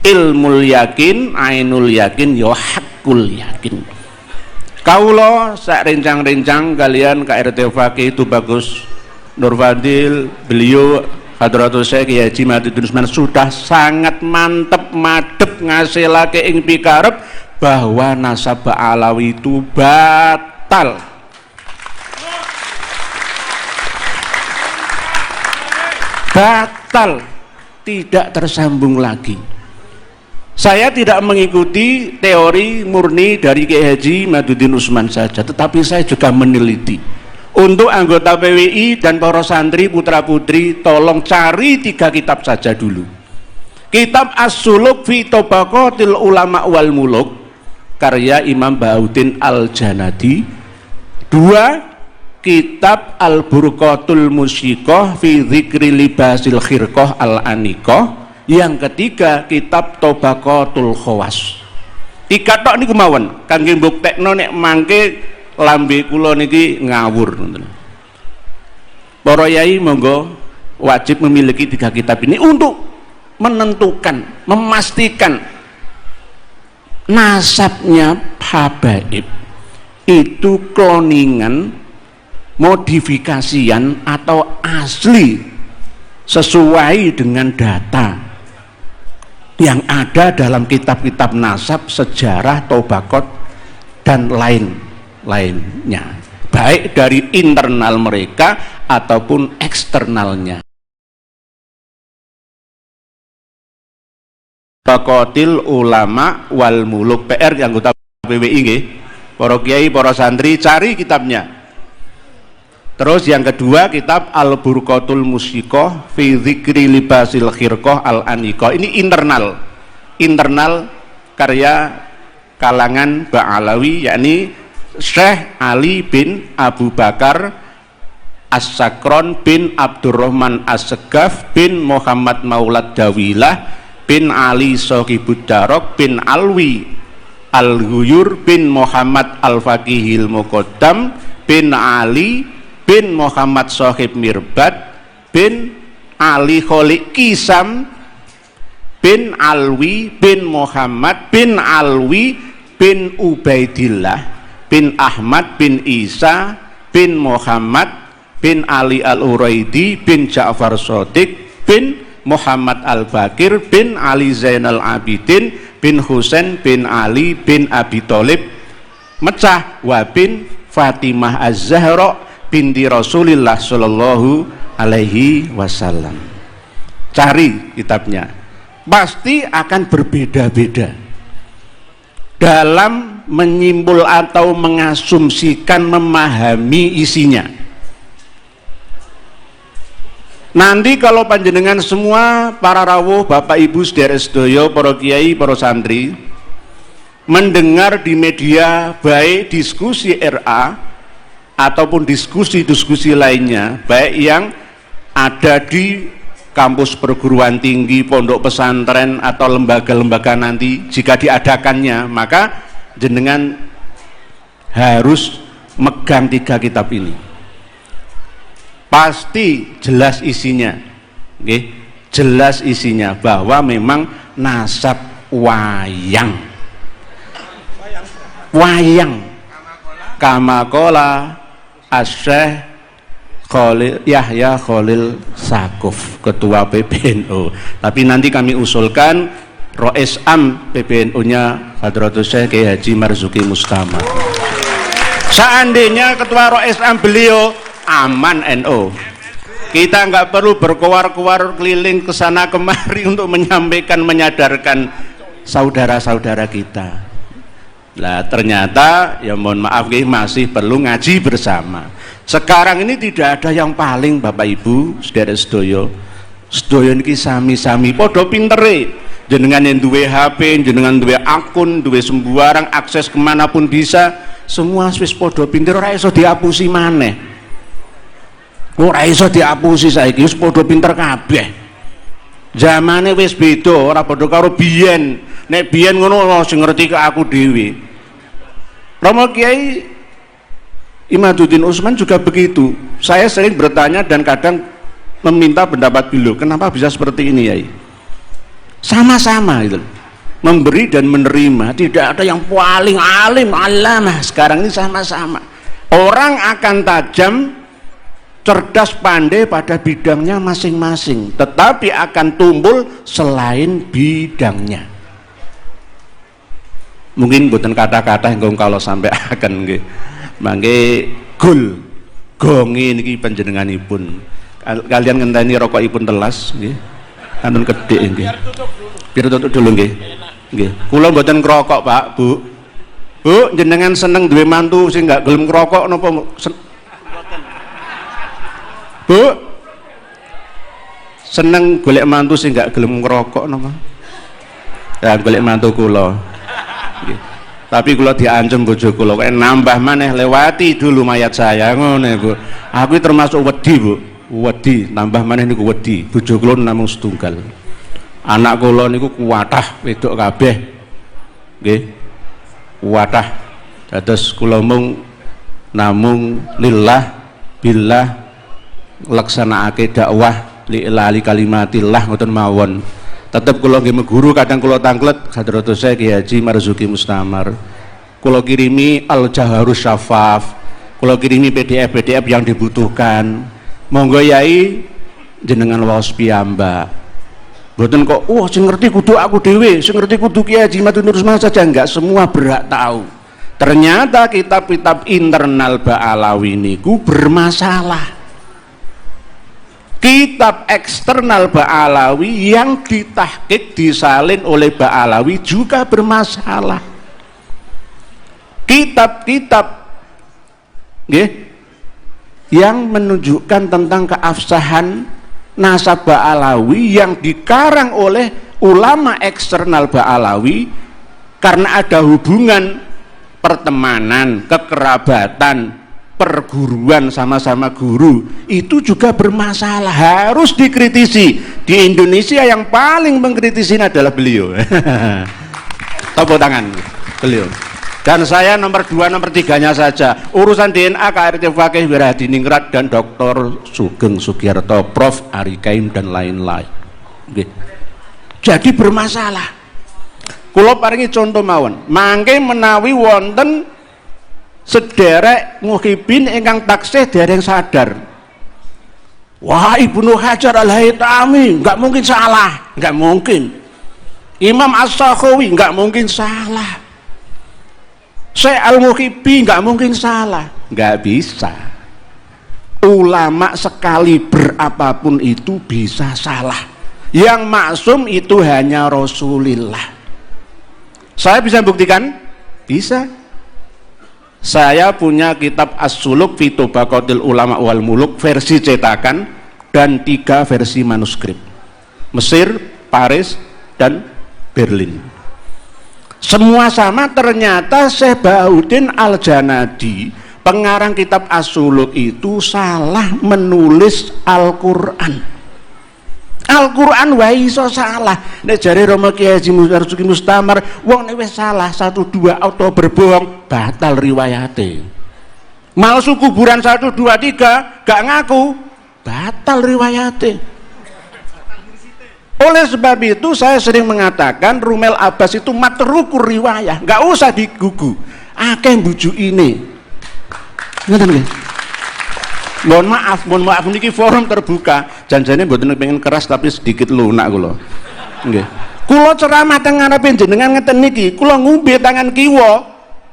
Ilmul yakin, ainul yakin, ya hakul yakin. Kaula sak rencang-rencang kalian KRT Fakih itu bagus Nur Fadil, beliau Hadratus Syekh Kiai Haji Maduddin Usman sudah sangat mantep madep ngasilake ing pikarep bahwa nasab Alawi itu batal. Batal, tidak tersambung lagi. Saya tidak mengikuti teori murni dari Kiai Haji Maduddin Usman saja, tetapi saya juga meneliti. Untuk anggota PWI dan para santri putra-putri, tolong cari 3 kitab saja dulu. Kitab As-Suluk fi Tabaqatil Ulama wal Muluk karya Imam Bahauddin Al-Janadi. 2. Kitab Al-Burqatul Musiqah fi Dzikri Libasil Khirqah Al-Aniqah. Yang ketiga, kitab Tabaqatul Khawas. 3 tok niku mawon kangge mbuktekno nek mangke lambe kula niki ngawur. Para yai monggo wajib memiliki 3 kitab ini untuk menentukan, memastikan nasabnya habaib itu kloningan, modifikasian atau asli sesuai dengan data yang ada dalam kitab-kitab nasab, sejarah, tobakot dan lainnya, baik dari internal mereka ataupun eksternalnya. Tabaqatil Ulama wal Muluk, PR anggota PWI nggih, para kiai, para santri cari kitabnya. Terus yang kedua, kitab Al-Burqatul Musiqah fi Dzikri Libasil Khirqah Al-Aniqah. Ini internal karya kalangan Ba'alawi, yakni Syekh Ali bin Abu Bakar As-Sakron bin Abdurrahman As-Segaf bin Muhammad Maulad Dawilah bin Ali Sohibud Darok bin Alwi Al-Ghuyur bin Muhammad Al-Faqihil Muqaddam bin Ali bin Muhammad Sohib Mirbad bin Ali Kholik Kisam bin Alwi bin Muhammad bin Alwi bin Ubaidillah bin Ahmad bin Isa bin Muhammad bin Ali Al-Uraidi bin Ja'far Shadiq bin Muhammad Al-Bakir bin Ali Zainal Abidin bin Husain bin Ali bin Abi Thalib mecah wa bin Fatimah Az-Zahra binti Rasulillah Shallallahu Alaihi Wasallam. Cari kitabnya, pasti akan berbeda-beda dalam menyimpul atau mengasumsikan, memahami isinya. Nanti kalau panjenengan semua para rawuh, bapak ibu sedherek sedaya, para kiai, para santri mendengar di media baik diskusi RA ataupun diskusi-diskusi lainnya, baik yang ada di kampus perguruan tinggi, pondok pesantren atau lembaga-lembaga nanti, jika diadakannya, maka jenengan harus megang 3 kitab ini. Pasti jelas isinya, okay? Jelas isinya bahwa memang nasab wayang kamakola Syekh Khalil Yahya Khalil Sakuf, ketua PBNU. Tapi nanti kami usulkan Rois Am PBNU-nya Hadratus Syekh Kiai Haji Marzuki Mustama. Seandainya ketua Rois Am beliau aman NU, kita nggak perlu berkuar-kuar keliling ke sana kemari untuk menyampaikan, menyadarkan saudara-saudara kita. Lah ternyata ya mohon maaf masih perlu ngaji bersama. Sekarang ini tidak ada yang paling, Bapak Ibu sedherek sedaya niki sami-sami padha pintere. Jenengan yang duwe HP, jenengan duwe akun, duwe sembarang akses kemanapun bisa, semua wis padha pinter, ora iso diapusi maneh. Ora iso diapusi saiki, wis padha pinter kabeh. Zamane wis beda, ora padha karo biyen. Nek biyen ngono sing ngerti ke aku dhewe. Romo Kiai Imaduddin Usman juga begitu. Saya sering bertanya dan kadang meminta pendapat beliau, kenapa bisa seperti ini ya? Sama-sama itu, memberi dan menerima, tidak ada yang paling alim alamah. Sekarang ini sama-sama. Orang akan tajam cerdas pandai pada bidangnya masing-masing, tetapi akan tumbul selain bidangnya. Mungkin boten kata-kata yang kalau sampai akan nggih. Mangke gul gongi niki panjenenganipun. Kalian ngenteni rokokipun telas nggih. Anun kedhik nggih. Biar tutup dulu nggih. Nggih. Kula mboten ngrokok, Pak, Bu. Bu, jenengan seneng duwe mantu sing gak gelem ngrokok napa? Bu, seneng golek mantu sing gak gelem ngerokok napa? Ya golek mantu kula. Nggih. Tapi kula diancem bojo kula kok nambah maneh lewati dulu mayat saya ngono, Bu. Aku termasuk wedi, Bu. Wedi, nambah maneh niku wedi. Bojo kula namung setunggal. Anak kula niku kuwatah wedok kabeh. Nggih. Kuwatah. Dados kula namung lillah billah laksanakake dakwah li'ilali kalimatillah ngoten mawon. Tetep kula nggih meguru kadang kula tanglet Hadratus Syekh Ki Haji Marzuki Mustamar. Kula kirimi al-jaharus syafaf. Kula kirimi PDF yang dibutuhkan. Monggo Yai jenengan waos piyambak. Mboten kok sing ngerti kudu aku dhewe, sing ngerti kudu Ki Haji Matur saja, enggak semua berhak tahu. Ternyata kitab-kitab internal Ba'alawi niku bermasalah. Kitab eksternal Ba'alawi yang ditahqiq disalin oleh Ba'alawi juga bermasalah. Kitab-kitab yang menunjukkan tentang keabsahan nasab Ba'alawi yang dikarang oleh ulama eksternal Ba'alawi karena ada hubungan pertemanan, kekerabatan, perguruan sama-sama guru, itu juga bermasalah, harus dikritisi. Di Indonesia yang paling mengkritisi adalah beliau. Tepuk tangan beliau. Dan saya nomor 2, nomor 3-nya saja. Urusan DNA KRT Fakih Wiradiningrat dan Dr. Sugeng Sugiyarto, Prof. Ari Kaim dan lain-lain. Jadi bermasalah. Kula paringi contoh mawon. Mangke menawi wonten sederek muhibin ingkang taksih dereng sadar. Wah, Ibnu Hajar Al-Haytami nggak mungkin salah, nggak mungkin. Imam As-Sakhawi nggak mungkin salah. Syekh Al-Muhibbi nggak mungkin salah, nggak bisa. Ulama sekali berapapun itu bisa salah. Yang maksum itu hanya Rasulullah. Saya bisa buktikan? Bisa. Saya punya kitab As-Suluk fi Tabaqatil Ulama wal Muluk versi cetakan dan 3 versi manuskrip. Mesir, Paris, dan Berlin. Semua sama. Ternyata Syekh Bahuddin Al-Janadi, pengarang kitab As-Suluk itu salah menulis Al-Quran. Al-Quran wae iso salah. Nek jare Rama Ki Haji Marzuki Mustamar, wong nek wis salah 1-2 auto berbohong, batal riwayate. Malsu kuburan 1-2-3 gak ngaku, batal riwayate. Oleh sebab itu saya sering mengatakan Rumel Abbas itu matrukur riwayah, gak usah digugu. Akeh bujuk ini. Ngoten nggih. Mohon maaf niki forum terbuka. Janjane mboten pengen keras tapi sedikit lunak kula. Nggih. Kula ceramah teng ngarepe jenengan ngeten niki, kula ngombe tangan kiwa.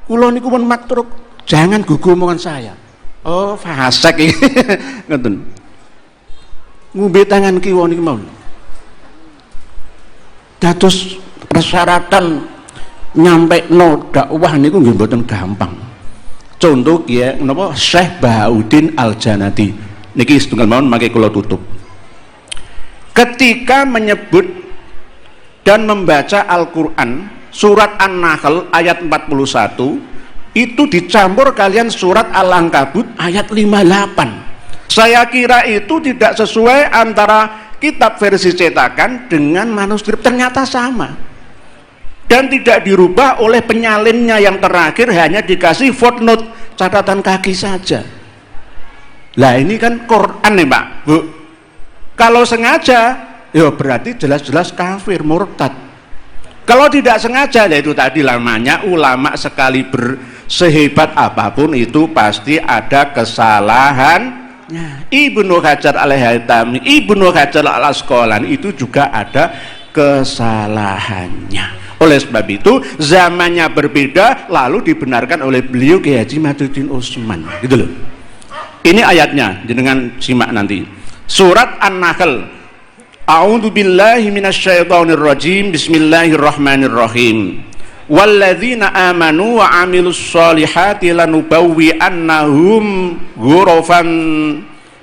Kula niku pun matruk, jangan gugu omongan saya. Oh, fasik iki. Ngoten. Ngombe tangan kiwa niki mau. Dados persyaratan nyampekno dakwah niku nggih mboten gampang. Contoh ya, napa Syekh Bahuddin Al-Janadi niki setunggal mawon mangke kula tutup. Ketika menyebut dan membaca Al-Qur'an surat An-Nahl ayat 41 itu dicampur kalian surat Al-Ankabut ayat 58. Saya kira itu tidak sesuai antara kitab versi cetakan dengan manuskrip, ternyata sama. Dan tidak dirubah oleh penyalinnya yang terakhir, hanya dikasih footnote, catatan kaki saja. Lah ini kan Quran nih Pak, Bu. Kalau sengaja, ya berarti jelas-jelas kafir, murtad. Kalau tidak sengaja, ya itu tadi namanya ulama sekali sehebat apapun itu pasti ada kesalahan Ibnu Hajar al-Haytami, Ibnu Hajar al-Asqalani itu juga ada kesalahannya. Oleh sebab itu zamannya berbeda, lalu dibenarkan oleh beliau Kiai Haji Madzuddin Utsman, gitu loh. Ini ayatnya, dengan simak nanti. Surat An-Nahl. A'udzubillahi minasyaitonirrajim. Bismillahirrahmanirrahim. Walladzina amanu wa 'amilus sholihati lanubawwi'annahum ghurafan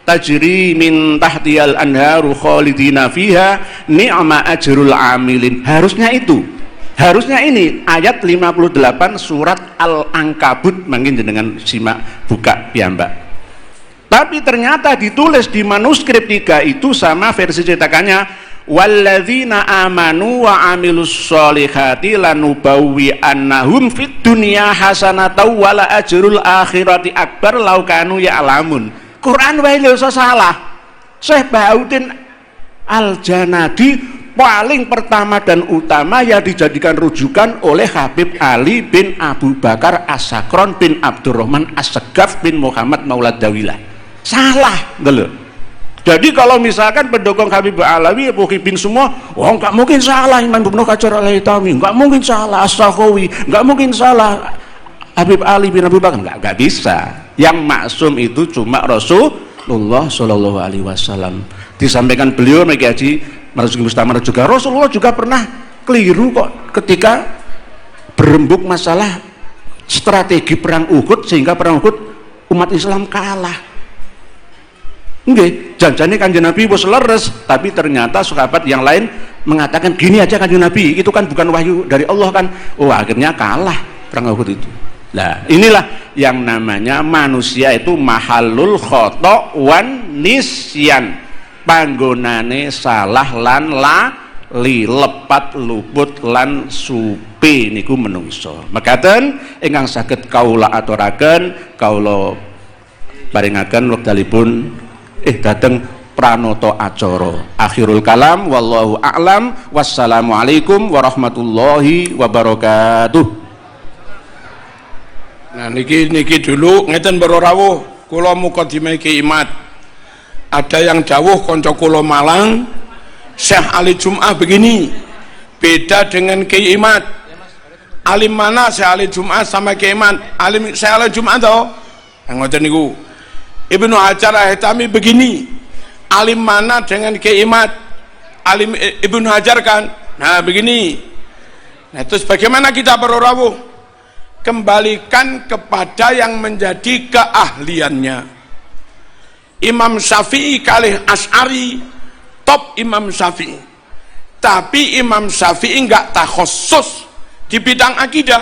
tajri min tahtiyal anharu khalidina fiha ni'ma ajrul 'amilin. Harusnya ini ayat 58 surat Al-Ankabut, mungkin dengan simak buka piyambak. Tapi ternyata ditulis di manuskrip 3 itu sama versi cetakannya walladzina amanu wa 'amilus sholihati lanubawwi'annahum fid dunya hasanatan wa la ajrul akhirati akbar law kanu ya'lamun. Quran wae lho salah. Syekh Bahauddin Al-Janadi paling pertama dan utama yang dijadikan rujukan oleh Habib Ali bin Abu Bakar As-Sakron bin Abdurrahman As-Segaf bin Muhammad Maulad Dawilah. Salah, gitu. Jadi kalau misalkan pendukung Habib Alawi, Muhyiddin semua, nggak mungkin salah Imam Ibnu Hajar al-Haytami, nggak mungkin salah As-Sakhawi, nggak mungkin salah Habib Ali bin Abi Bakar, nggak bisa. Yang maksum itu cuma Rasulullah Shallallahu Alaihi Wasallam. Disampaikan beliau Kiai Haji Marzuki Mustamar juga, Rasulullah juga pernah keliru kok ketika berembuk masalah strategi perang Uhud, sehingga perang Uhud umat Islam kalah. Nggih, janjane Kanjeng Nabi wis leres, tapi ternyata sahabat yang lain mengatakan gini aja Kanjeng Nabi, itu kan bukan wahyu dari Allah kan. Oh, akhirnya kalah perang Uhud itu. Nah, inilah yang namanya manusia itu mahalul khata' wan nisyan. Panggonane salah lan lali, lepat luput lan supi niku menungso. Mekaten ingkang saged kaula aturaken, kaula paringaken wekdalipun dateng pranoto acara. Akhirul kalam wallahu a'lam. Wassalamualaikum warahmatullahi wabarakatuh. Nah niki dulu ngeten para rawuh, kula mukadimah Ki Imat. Ada yang dawuh kanca kula Malang, Syekh Ali Jum'ah begini, beda dengan Ki Imat. Alim mana Syekh Ali Jum'ah sama Ki Imat? Alim Syekh Ali Jum'ah toh? Ngoten niku. Ibnu Hajar al-Haytami begini, alim mana dengan Ki Imat? Alim Ibnu Hajar kan? Nah begini. Nah terus bagaimana kita para rawuh? Kembalikan kepada yang menjadi keahliannya. Imam Syafi'i kalih Asy'ari, top Imam Syafi'i. Tapi Imam Syafi'i enggak takhassus di bidang akidah.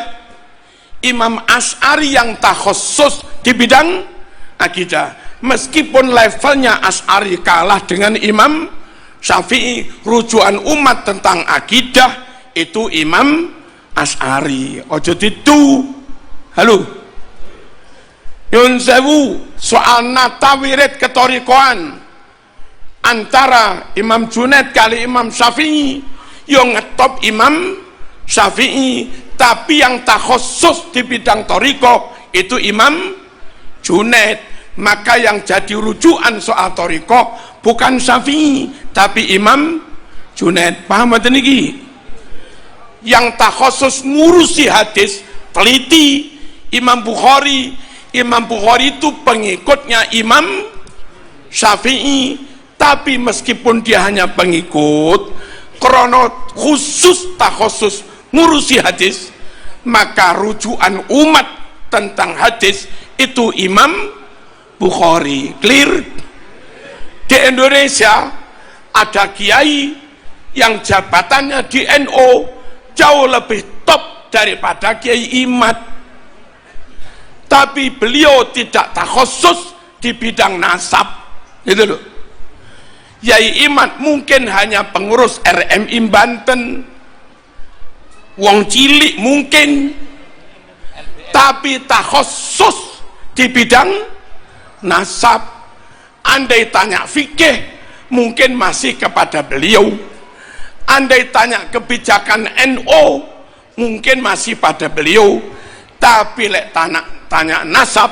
Imam Asy'ari yang takhassus di bidang akidah. Meskipun levelnya Asy'ari kalah dengan Imam Syafi'i, rujukan umat tentang akidah itu Imam Asy'ari. Ojo ditu. Halo. Yun sewu soal nata wirid ketorikoan antara Imam Junaid kali Imam Syafi'i, yang ngetop Imam Syafi'i, tapi yang takhassus di bidang toriko itu Imam Junaid. Maka yang jadi rujukan soal toriko bukan Syafi'i tapi Imam Junaid. Paham mboten niki? Yang takhassus ngurusi hadis teliti Imam Bukhari. Imam Bukhari itu pengikutnya Imam Syafi'i, tapi meskipun dia hanya pengikut, krono khusus takhassus ngurusi hadis, maka rujukan umat tentang hadis itu Imam Bukhari. Clear? Di Indonesia ada kiai yang jabatannya di NU jauh lebih top daripada Kiai Imat, tapi beliau tidak takhassus di bidang nasab, gitu loh. Kiai Imat mungkin hanya pengurus RMI Banten, wong cilik mungkin, tapi takhassus di bidang nasab. Andai tanya fikih mungkin masih kepada beliau, andai tanya kebijakan NU mungkin masih pada beliau, tapi lek tanya nasab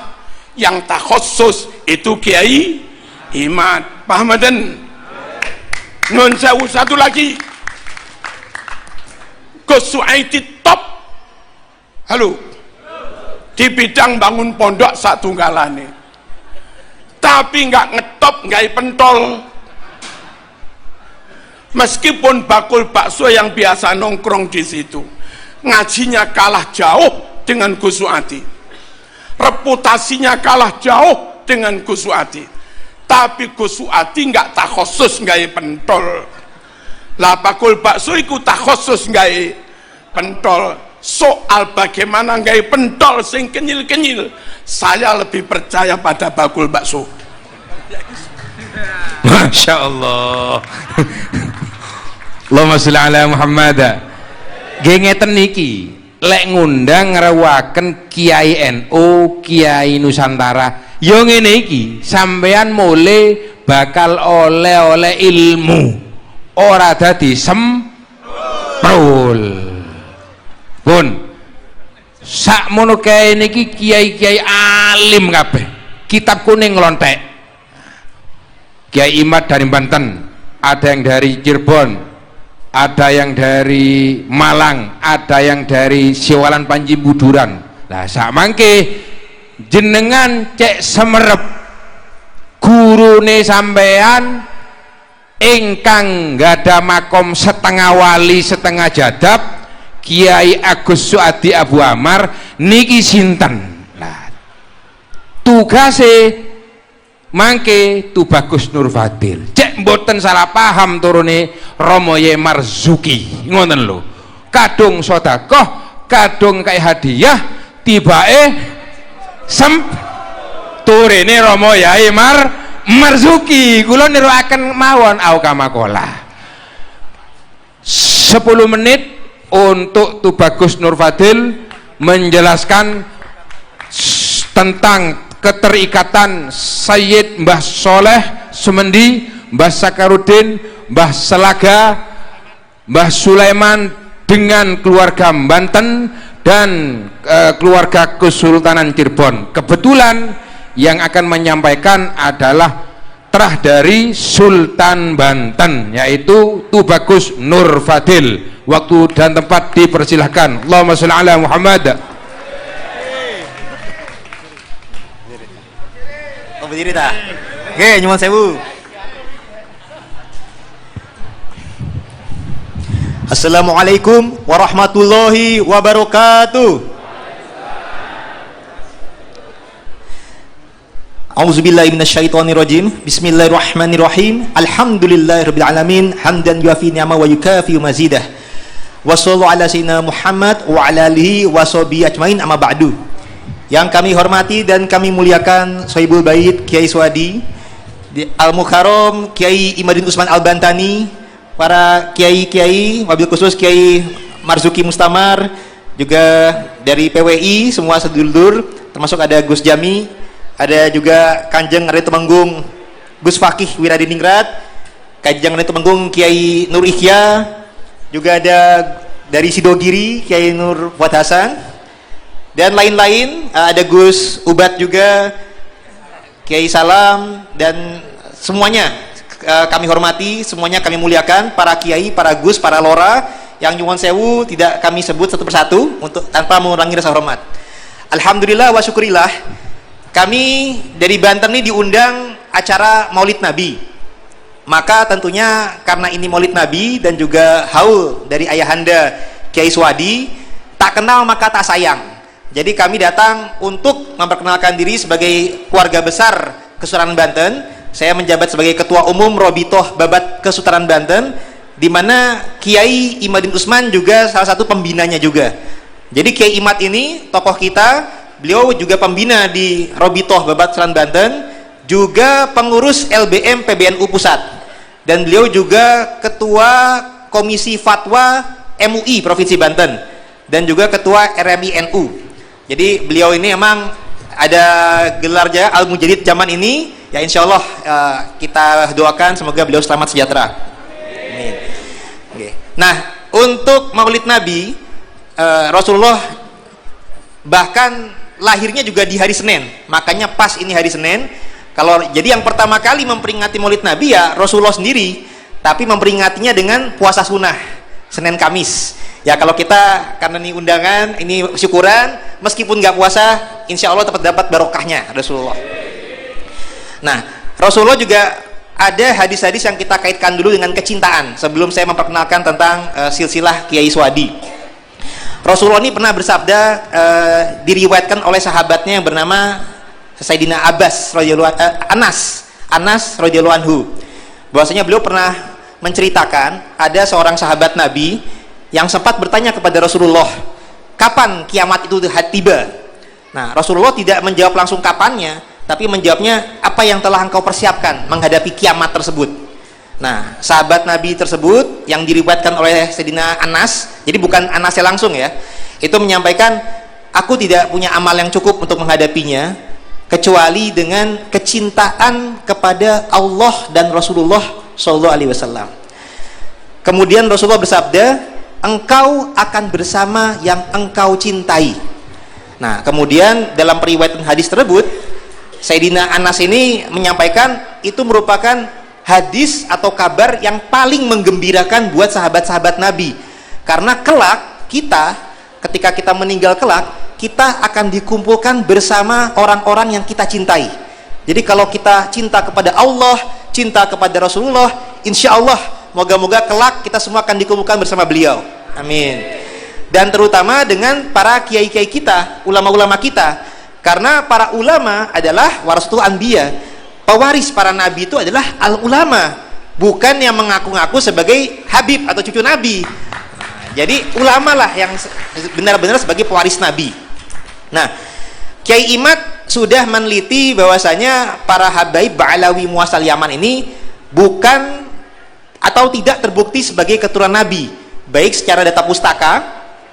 yang takhassus itu Kiai Imat, paham den? Nun sewu satu lagi. Gus Suaidi top. Halo. Di bidang bangun pondok satunggalane. Tapi nggak ngetop, nggak pentol. Meskipun bakul bakso yang biasa nongkrong di situ, ngajinya kalah jauh dengan Gus Suaidi. Reputasinya kalah jauh dengan Gus Suaidi. Tapi Gus Suaidi nggak tak khusus nggak pentol. Lah bakul bakso iku tak khusus nggak pentol. Soal bagaimana nggak pentol sing kenyil-kenyil, saya lebih percaya pada bakul bakso. Masya Allah. Allahumma sholli ala Muhammad. Ngeten niki lek ngundang ngrewaken Kiai NU, Kiai Nusantara, yo ngene iki, sampean mule bakal oleh ilmu, ora dadi semprul. Pun sakmono kae niki kiai-kiai alim kabeh. Kitab kuning nglontek. Kiai Imad dari Banten, ada yang dari Cirebon, ada yang dari Malang, ada yang dari Siwalan Panji Buduran. Lah sak mangke jenengan cek semerep gurune sampean ingkang gada makom setengah wali setengah jadab, Kiai Agus Suadi Abu Amar niki sinten. Nah, tugase mangke Tubagus Nur Fadil. Cek mboten salah paham turune Romo Yai Marzuki. Ngoten lho. Kadung sedekah, kadung kae hadiah, tibake turine Romo Yai Marzuki. Kula niruaken mawon aukamakola. 10 menit untuk Tubagus Nur Fadil menjelaskan tentang keterikatan Sayyid Mbah Soleh Semendi, Mbah Sakarudin, Mbah Selaga, Mbah Sulaiman dengan keluarga Banten dan keluarga Kesultanan Cirebon. Kebetulan yang akan menyampaikan adalah terah dari Sultan Banten, yaitu Tubagus Nur Fadil. Waktu dan tempat dipersilahkan. Allahumma sholli ala Muhammad. Oh berdiri tak? Oke, nyuwun sewu. Assalamualaikum warahmatullahi wabarakatuh. A'udzubillahi minasyaitonirrajim. Bismillahirrahmanirrahim. Alhamdulillahirabbil alamin, hamdan yuafi ni'ama wa yukafi mazidah. Wassallallahu ala sayyidina Muhammad wa ala alihi washabihi ajmain, amma ba'du. Yang kami hormati dan kami muliakan Sohibul Bait Kiai Suadi, Al-Mukarram Kiai Imaduddin Usman Al-Bantani, para kiai-kiai, wabil khusus Kiai Marzuki Mustamar, juga dari PWI semua sedulur, termasuk ada Gus Jami, ada juga Kanjeng Raden Temenggung Gus Fakih Wiradiningrat, Kanjeng Raden Temenggung Kiai Nur Ihya, juga ada dari Sidogiri Kiai Nur Fuad Hasan, dan lain-lain, ada Gus Ubat juga, Kiai Salam, dan semuanya kami hormati, semuanya kami muliakan, para kiai, para gus, para lora yang nyuwun sewu tidak kami sebut satu persatu untuk tanpa mengurangi rasa hormat. Alhamdulillah wa syukurillah, kami dari Banten ini diundang acara Maulid Nabi. Maka tentunya karena ini Maulid Nabi dan juga haul dari ayahanda Kiai Suadi, tak kenal maka tak sayang. Jadi kami datang untuk memperkenalkan diri sebagai keluarga besar Kesultanan Banten. Saya menjabat sebagai Ketua Umum Robitoh Babat Kesultanan Banten, di mana Kiai Imaduddin Usman juga salah satu pembinanya juga. Jadi Kiai Imad ini tokoh kita, beliau juga pembina di Robitoh Babat Kesultanan Banten, juga pengurus LBM PBNU Pusat, dan beliau juga Ketua Komisi Fatwa MUI Provinsi Banten, dan juga Ketua RMI NU. Jadi beliau ini emang ada gelarnya Al-Mujadid zaman ini, ya insya Allah kita doakan semoga beliau selamat sejahtera. Amin. Okay. Nah, untuk Maulid Nabi, Rasulullah bahkan lahirnya juga di hari Senin, makanya pas ini hari Senin, Jadi yang pertama kali memperingati Maulid Nabi ya Rasulullah sendiri, tapi memperingatinya dengan puasa sunnah Senin Kamis. Ya kalau kita karena ini undangan, ini syukuran, meskipun nggak puasa, insya Allah dapat barokahnya Rasulullah. Nah, Rasulullah juga ada hadis-hadis yang kita kaitkan dulu dengan kecintaan sebelum saya memperkenalkan tentang silsilah Kiai Suwadi. Rasulullah ini pernah bersabda, diriwayatkan oleh sahabatnya yang bernama Sayyidina Anas radhiyallahu anhu, bahwasanya beliau pernah menceritakan ada seorang sahabat Nabi yang sempat bertanya kepada Rasulullah, kapan kiamat itu tiba? Nah, Rasulullah tidak menjawab langsung kapannya, tapi menjawabnya apa yang telah engkau persiapkan menghadapi kiamat tersebut. Nah, sahabat Nabi tersebut yang diriwayatkan oleh Sayyidina Anas, jadi bukan Anasnya langsung ya, itu menyampaikan, aku tidak punya amal yang cukup untuk menghadapinya kecuali dengan kecintaan kepada Allah dan Rasulullah Shallallahu Alaihi Wasallam. Kemudian Rasulullah bersabda, engkau akan bersama yang engkau cintai. Nah, kemudian dalam periwayatan hadis tersebut, Sayyidina Anas ini menyampaikan itu merupakan hadis atau kabar yang paling menggembirakan buat sahabat-sahabat Nabi, karena kelak kita, ketika kita meninggal kelak, kita akan dikumpulkan bersama orang-orang yang kita cintai. Jadi kalau kita cinta kepada Allah, cinta kepada Rasulullah, insya Allah moga-moga kelak kita semua akan dikumpulkan bersama beliau. Amin. Dan terutama dengan para kiai-kiai kita, ulama-ulama kita, karena para ulama adalah warasatul anbiya, pewaris para nabi itu adalah al-ulama, bukan yang mengaku-ngaku sebagai habib atau cucu nabi. Jadi ulama lah yang benar-benar sebagai pewaris nabi. Nah, Kiai Imad sudah meneliti bahwasanya para habaib Ba'alawi muasal Yaman ini bukan atau tidak terbukti sebagai keturunan Nabi, baik secara data pustaka,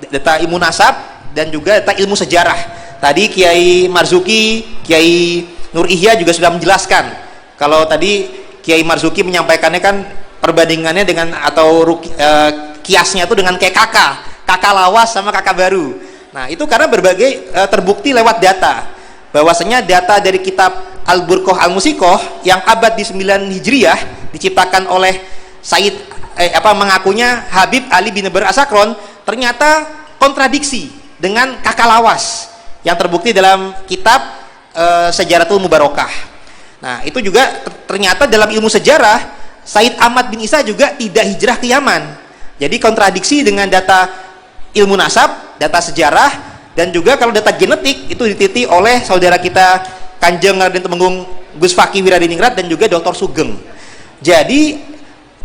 data ilmu nasab, dan juga data ilmu sejarah. Tadi Kiai Marzuki, Kiai Nur Ihya juga sudah menjelaskan. Kalau tadi Kiai Marzuki menyampaikannya kan perbandingannya dengan atau kiasnya itu dengan kayak kakak lawas sama kakak baru. Nah, itu karena berbagai terbukti lewat data, bahwasanya data dari kitab Al-Burqah Al-Musikoh yang abad di 9 Hijriah diciptakan oleh Said mengakunya Habib Ali bin Bar Asakron, ternyata kontradiksi dengan kakak lawas yang terbukti dalam kitab Sejaratul Mubarakah. Nah, itu juga ternyata dalam ilmu sejarah Said Ahmad bin Isa juga tidak hijrah ke Yaman. Jadi kontradiksi dengan data ilmu nasab, data sejarah, dan juga kalau data genetik itu dititi oleh saudara kita Kanjeng Raden Temenggung Gus Fakih Wiradiningrat dan juga Dr. Sugeng. Jadi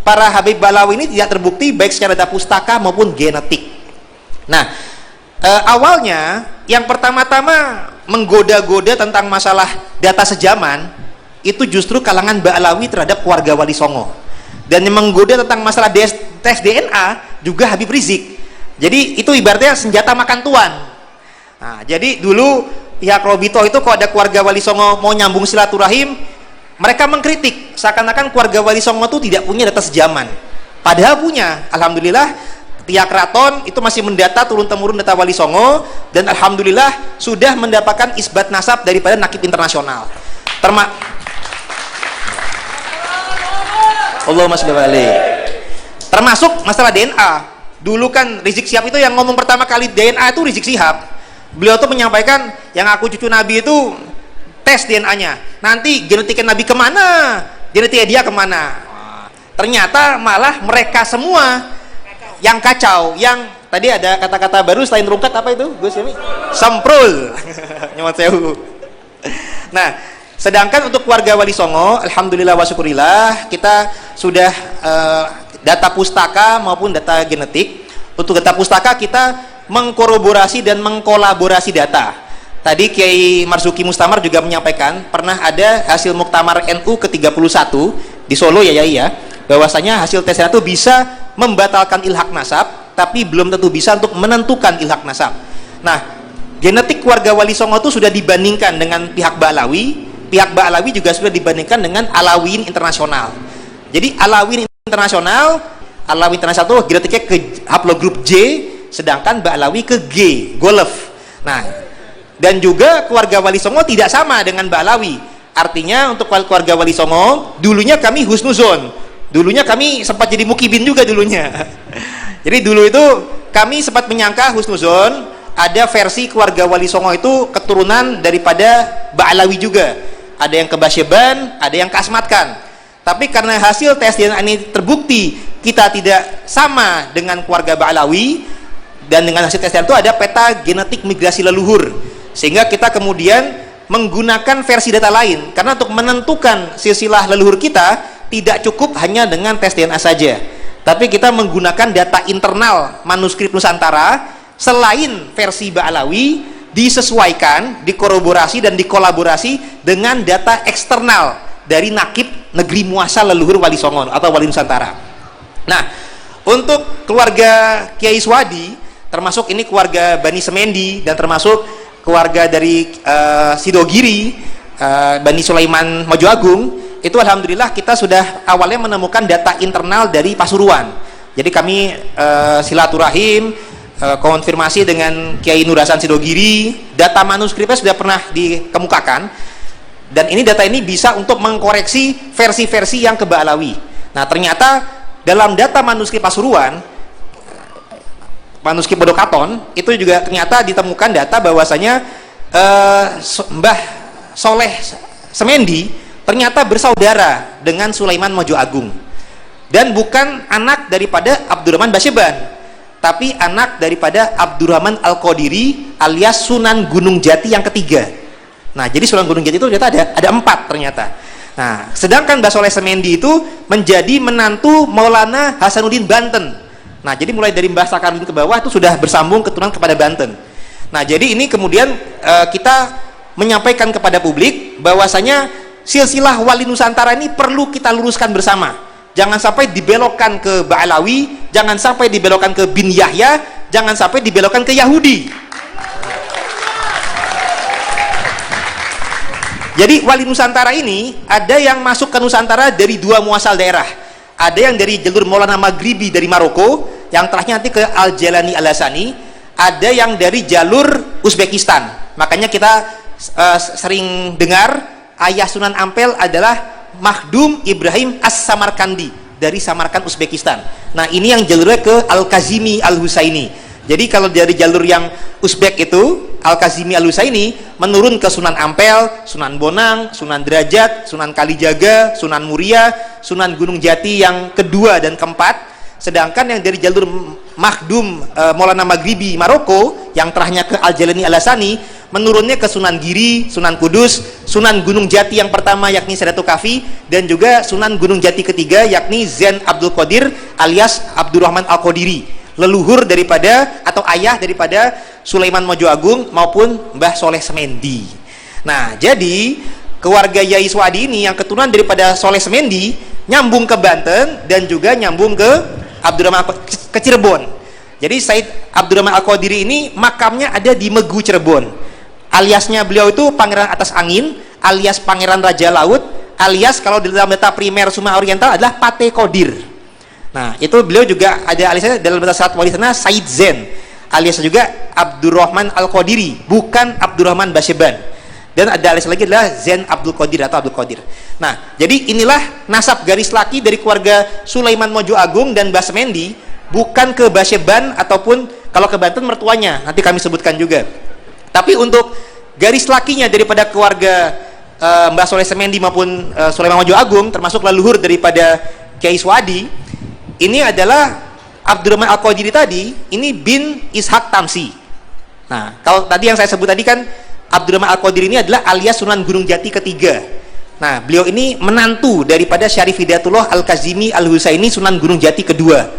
para Habib Balawi ini tidak terbukti baik secara data pustaka maupun genetik. Nah, awalnya yang pertama-tama menggoda-goda tentang masalah data sejaman itu justru kalangan Ba'alawi terhadap keluarga Wali Songo, dan yang menggoda tentang masalah tes DNA juga Habib Rizik. Jadi itu ibaratnya senjata makan tuan. Nah, jadi dulu pihak Robito itu kalau ada keluarga Wali Songo mau nyambung silaturahim, mereka mengkritik seakan-akan keluarga Wali Songo itu tidak punya data sejaman, padahal punya. Alhamdulillah pihak keraton itu masih mendata turun-temurun data Wali Songo, dan alhamdulillah sudah mendapatkan isbat nasab daripada Nakib Internasional. Allahumma sholli alaihi. Termasuk masalah DNA. Dulu kan Rizik Syihab itu yang ngomong pertama kali DNA itu Rizik Syihab. Beliau tuh menyampaikan yang aku cucu Nabi itu tes DNA-nya, nanti genetiknya Nabi kemana, genetiknya dia kemana. Ternyata malah mereka semua yang kacau. Yang tadi ada kata-kata baru selain rungkat, apa itu Gus Yami? Semprul. Nyuwun sewu. Nah, sedangkan untuk keluarga Wali Songo, alhamdulillah wa syukurillah, kita sudah data pustaka maupun data genetik. Untuk data pustaka kita mengkorroborasi dan mengkolaborasi data. Tadi Kiai Marzuki Mustamar juga menyampaikan pernah ada hasil Muktamar NU ke-31 di Solo ya Yai ya, bahwasanya hasil tes itu bisa membatalkan ilhak nasab, tapi belum tentu bisa untuk menentukan ilhak nasab. Nah, genetik keluarga Wali Songo itu sudah dibandingkan dengan pihak Ba'alawi, pihak Ba'alawi juga sudah dibandingkan dengan Alawiyin Internasional. Jadi Alawiyin Internasional itu genetiknya ke haplogrup J, sedangkan Ba'alawi ke G, Golf. Nah, dan juga keluarga Wali Songo tidak sama dengan Ba'alawi. Artinya untuk keluarga Wali Songo, dulunya kami husnuzon. Dulunya kami sempat jadi mukibin juga dulunya. Jadi dulu itu kami sempat menyangka husnuzon, ada versi keluarga Wali Songo itu keturunan daripada Ba'alawi juga. Ada yang ke Basyeban, ada yang ke Asmatkan. Tapi karena hasil tes DNA ini terbukti kita tidak sama dengan keluarga Ba'alawi, dan dengan hasil tes DNA itu ada peta genetik migrasi leluhur, sehingga kita kemudian menggunakan versi data lain, karena untuk menentukan silsilah leluhur kita tidak cukup hanya dengan tes DNA saja, tapi kita menggunakan data internal manuskrip Nusantara selain versi Ba'alawi, disesuaikan, dikoroborasi dan dikolaborasi dengan data eksternal dari nakib negeri muasal leluhur Wali Songo atau Wali Nusantara. Nah, untuk keluarga Kiai Swadi, termasuk ini keluarga Bani Semendi dan termasuk keluarga dari Sidogiri, Bani Sulaiman Mojo Agung, itu alhamdulillah kita sudah awalnya menemukan data internal dari Pasuruan. Jadi kami silaturahim, konfirmasi dengan Kiai Nur Hasan Sidogiri, data manuskripnya sudah pernah dikemukakan, dan ini data ini bisa untuk mengkoreksi versi-versi yang ke Ba'alawi. Nah, ternyata dalam data manuskrip Pasuruan, manuskrip Bodokaton, itu juga ternyata ditemukan data bahwasanya Mbah Soleh Semendi ternyata bersaudara dengan Sulaiman Mojo Agung, dan bukan anak daripada Abdurrahman Basyeban, tapi anak daripada Abdurrahman Al-Qadiri alias Sunan Gunung Jati yang ketiga. Nah, jadi Sunan Gunung Jati itu ternyata ada 4 ternyata. Nah, sedangkan Mbah Soleh Semendi itu menjadi menantu Maulana Hasanuddin Banten. Nah, jadi mulai dari Mbah Sakaruddin ke bawah itu sudah bersambung keturunan kepada Banten. Nah, jadi ini kemudian kita menyampaikan kepada publik bahwasanya silsilah Wali Nusantara ini perlu kita luruskan bersama. Jangan sampai dibelokkan ke Ba'alawi, jangan sampai dibelokkan ke Bin Yahya, jangan sampai dibelokkan ke Yahudi. Jadi Wali Nusantara ini ada yang masuk ke Nusantara dari 2 muasal daerah. Ada yang dari jalur Maulana Maghribi dari Maroko, yang terakhir nanti ke Al-Jalani Al-Hasani, ada yang dari jalur Uzbekistan. Makanya kita sering dengar ayah Sunan Ampel adalah Makhdum Ibrahim As-Samarkandi dari Samarkand, Uzbekistan. Nah, ini yang jalurnya ke Al-Kazimi Al-Husaini. Jadi kalau dari jalur yang Uzbek itu Al-Kazimi Al-Husaini menurun ke Sunan Ampel, Sunan Bonang, Sunan Derajat, Sunan Kalijaga, Sunan Muria, Sunan Gunung Jati yang kedua dan keempat. Sedangkan yang dari jalur Makhdum Maulana Maghribi Maroko yang terakhirnya ke Al-Jalani Al-Hasani menurunnya ke Sunan Giri, Sunan Kudus, Sunan Gunung Jati yang pertama yakni Sadatul Kafi, dan juga Sunan Gunung Jati ketiga yakni Zain Abdul Qadir alias Abdurrahman Al-Qadiri, leluhur daripada atau ayah daripada Sulaiman Mojo Agung maupun Mbah Soleh Semendi. Nah, jadi keluarga Yai Swadi ini yang keturunan daripada Soleh Semendi nyambung ke Banten dan juga nyambung ke Abdurrahman ke Cirebon. Jadi Said Abdurrahman Al-Qadiri ini makamnya ada di Megu, Cirebon. Aliasnya beliau itu Pangeran Atas Angin, alias Pangeran Raja Laut, alias kalau di dalam data primer Suma Oriental adalah Pate Qadir. Nah, itu beliau juga ada aliasnya dalam data Salat Wali Sana Said Zen, aliasnya juga Abdurrahman Al-Qadiri, bukan Abdurrahman Basyeban. Dan ada alias lagi adalah Zain Abdul Qadir atau Abdul Qadir. Nah, jadi inilah nasab garis laki dari keluarga Sulaiman Mojo Agung dan Mbah Semendi, bukan ke Basyeban ataupun kalau ke Banten mertuanya, nanti kami sebutkan juga. Tapi untuk garis lakinya daripada keluarga Mbah Soleh Semendi maupun Sulaiman Mojo Agung, termasuk leluhur daripada Kiai Swadi, ini adalah Abdurrahman Al-Qadiri tadi, ini bin Ishak Tamsi. Nah, kalau tadi yang saya sebut tadi kan Abdurrahman Al-Qadiri ini adalah alias Sunan Gunung Jati ketiga. Nah, beliau ini menantu daripada Syarif Hidayatullah Al-Kazimi Al-Husaini Sunan Gunung Jati kedua.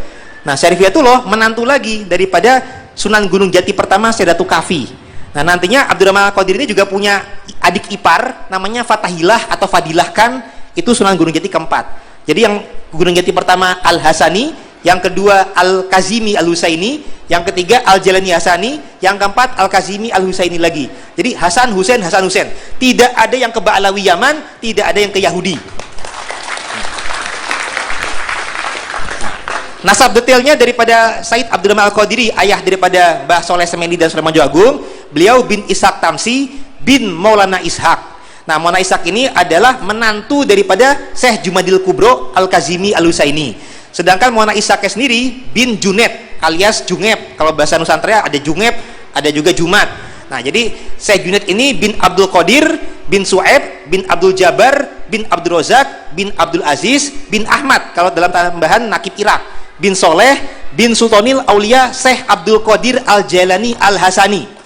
Nah, Syarif Hidayatullah menantu lagi daripada Sunan Gunung Jati pertama Sadatul Kafi. Nah, nantinya Abdurrahman Al-Qadiri ini juga punya adik ipar namanya Fatahilah atau Fadilah Khan, itu Sunan Gunung Jati keempat. Jadi yang Gunung Jati pertama Al-Hasani, yang kedua Al-Kazimi Al-Husaini, yang ketiga Al-Jalani Hasani, yang keempat Al-Kazimi Al-Husaini lagi. Jadi Hasan Husain Hasan Husain. Tidak ada yang ke Ba'alawi Yaman, tidak ada yang ke Yahudi. Nasab detailnya daripada Said Abdurrahman Al-Qadiri, ayah daripada Mbah Soleh Semendi dan Sulaiman Mojo Agung, beliau bin Ishak Tamsi bin Maulana Ishak. Nah, Mona Ishaq ini adalah menantu daripada Syekh Jumadil Kubro Al-Kazimi Al-Husaini. Sedangkan Mona Ishaq sendiri bin Junaid alias Jungeb. Kalau bahasa Nusantara ada Jungeb, ada juga Jumat. Nah, jadi Syekh Junaid ini bin Abdul Qadir, bin Su'aib, bin Abdul Jabbar, bin Abdul Rozak, bin Abdul Aziz, bin Ahmad. Kalau dalam tambahan Nakib Irak, bin Soleh, bin Sultanil Aulia Syekh Abdul Qadir Al-Jailani Al-Hasani.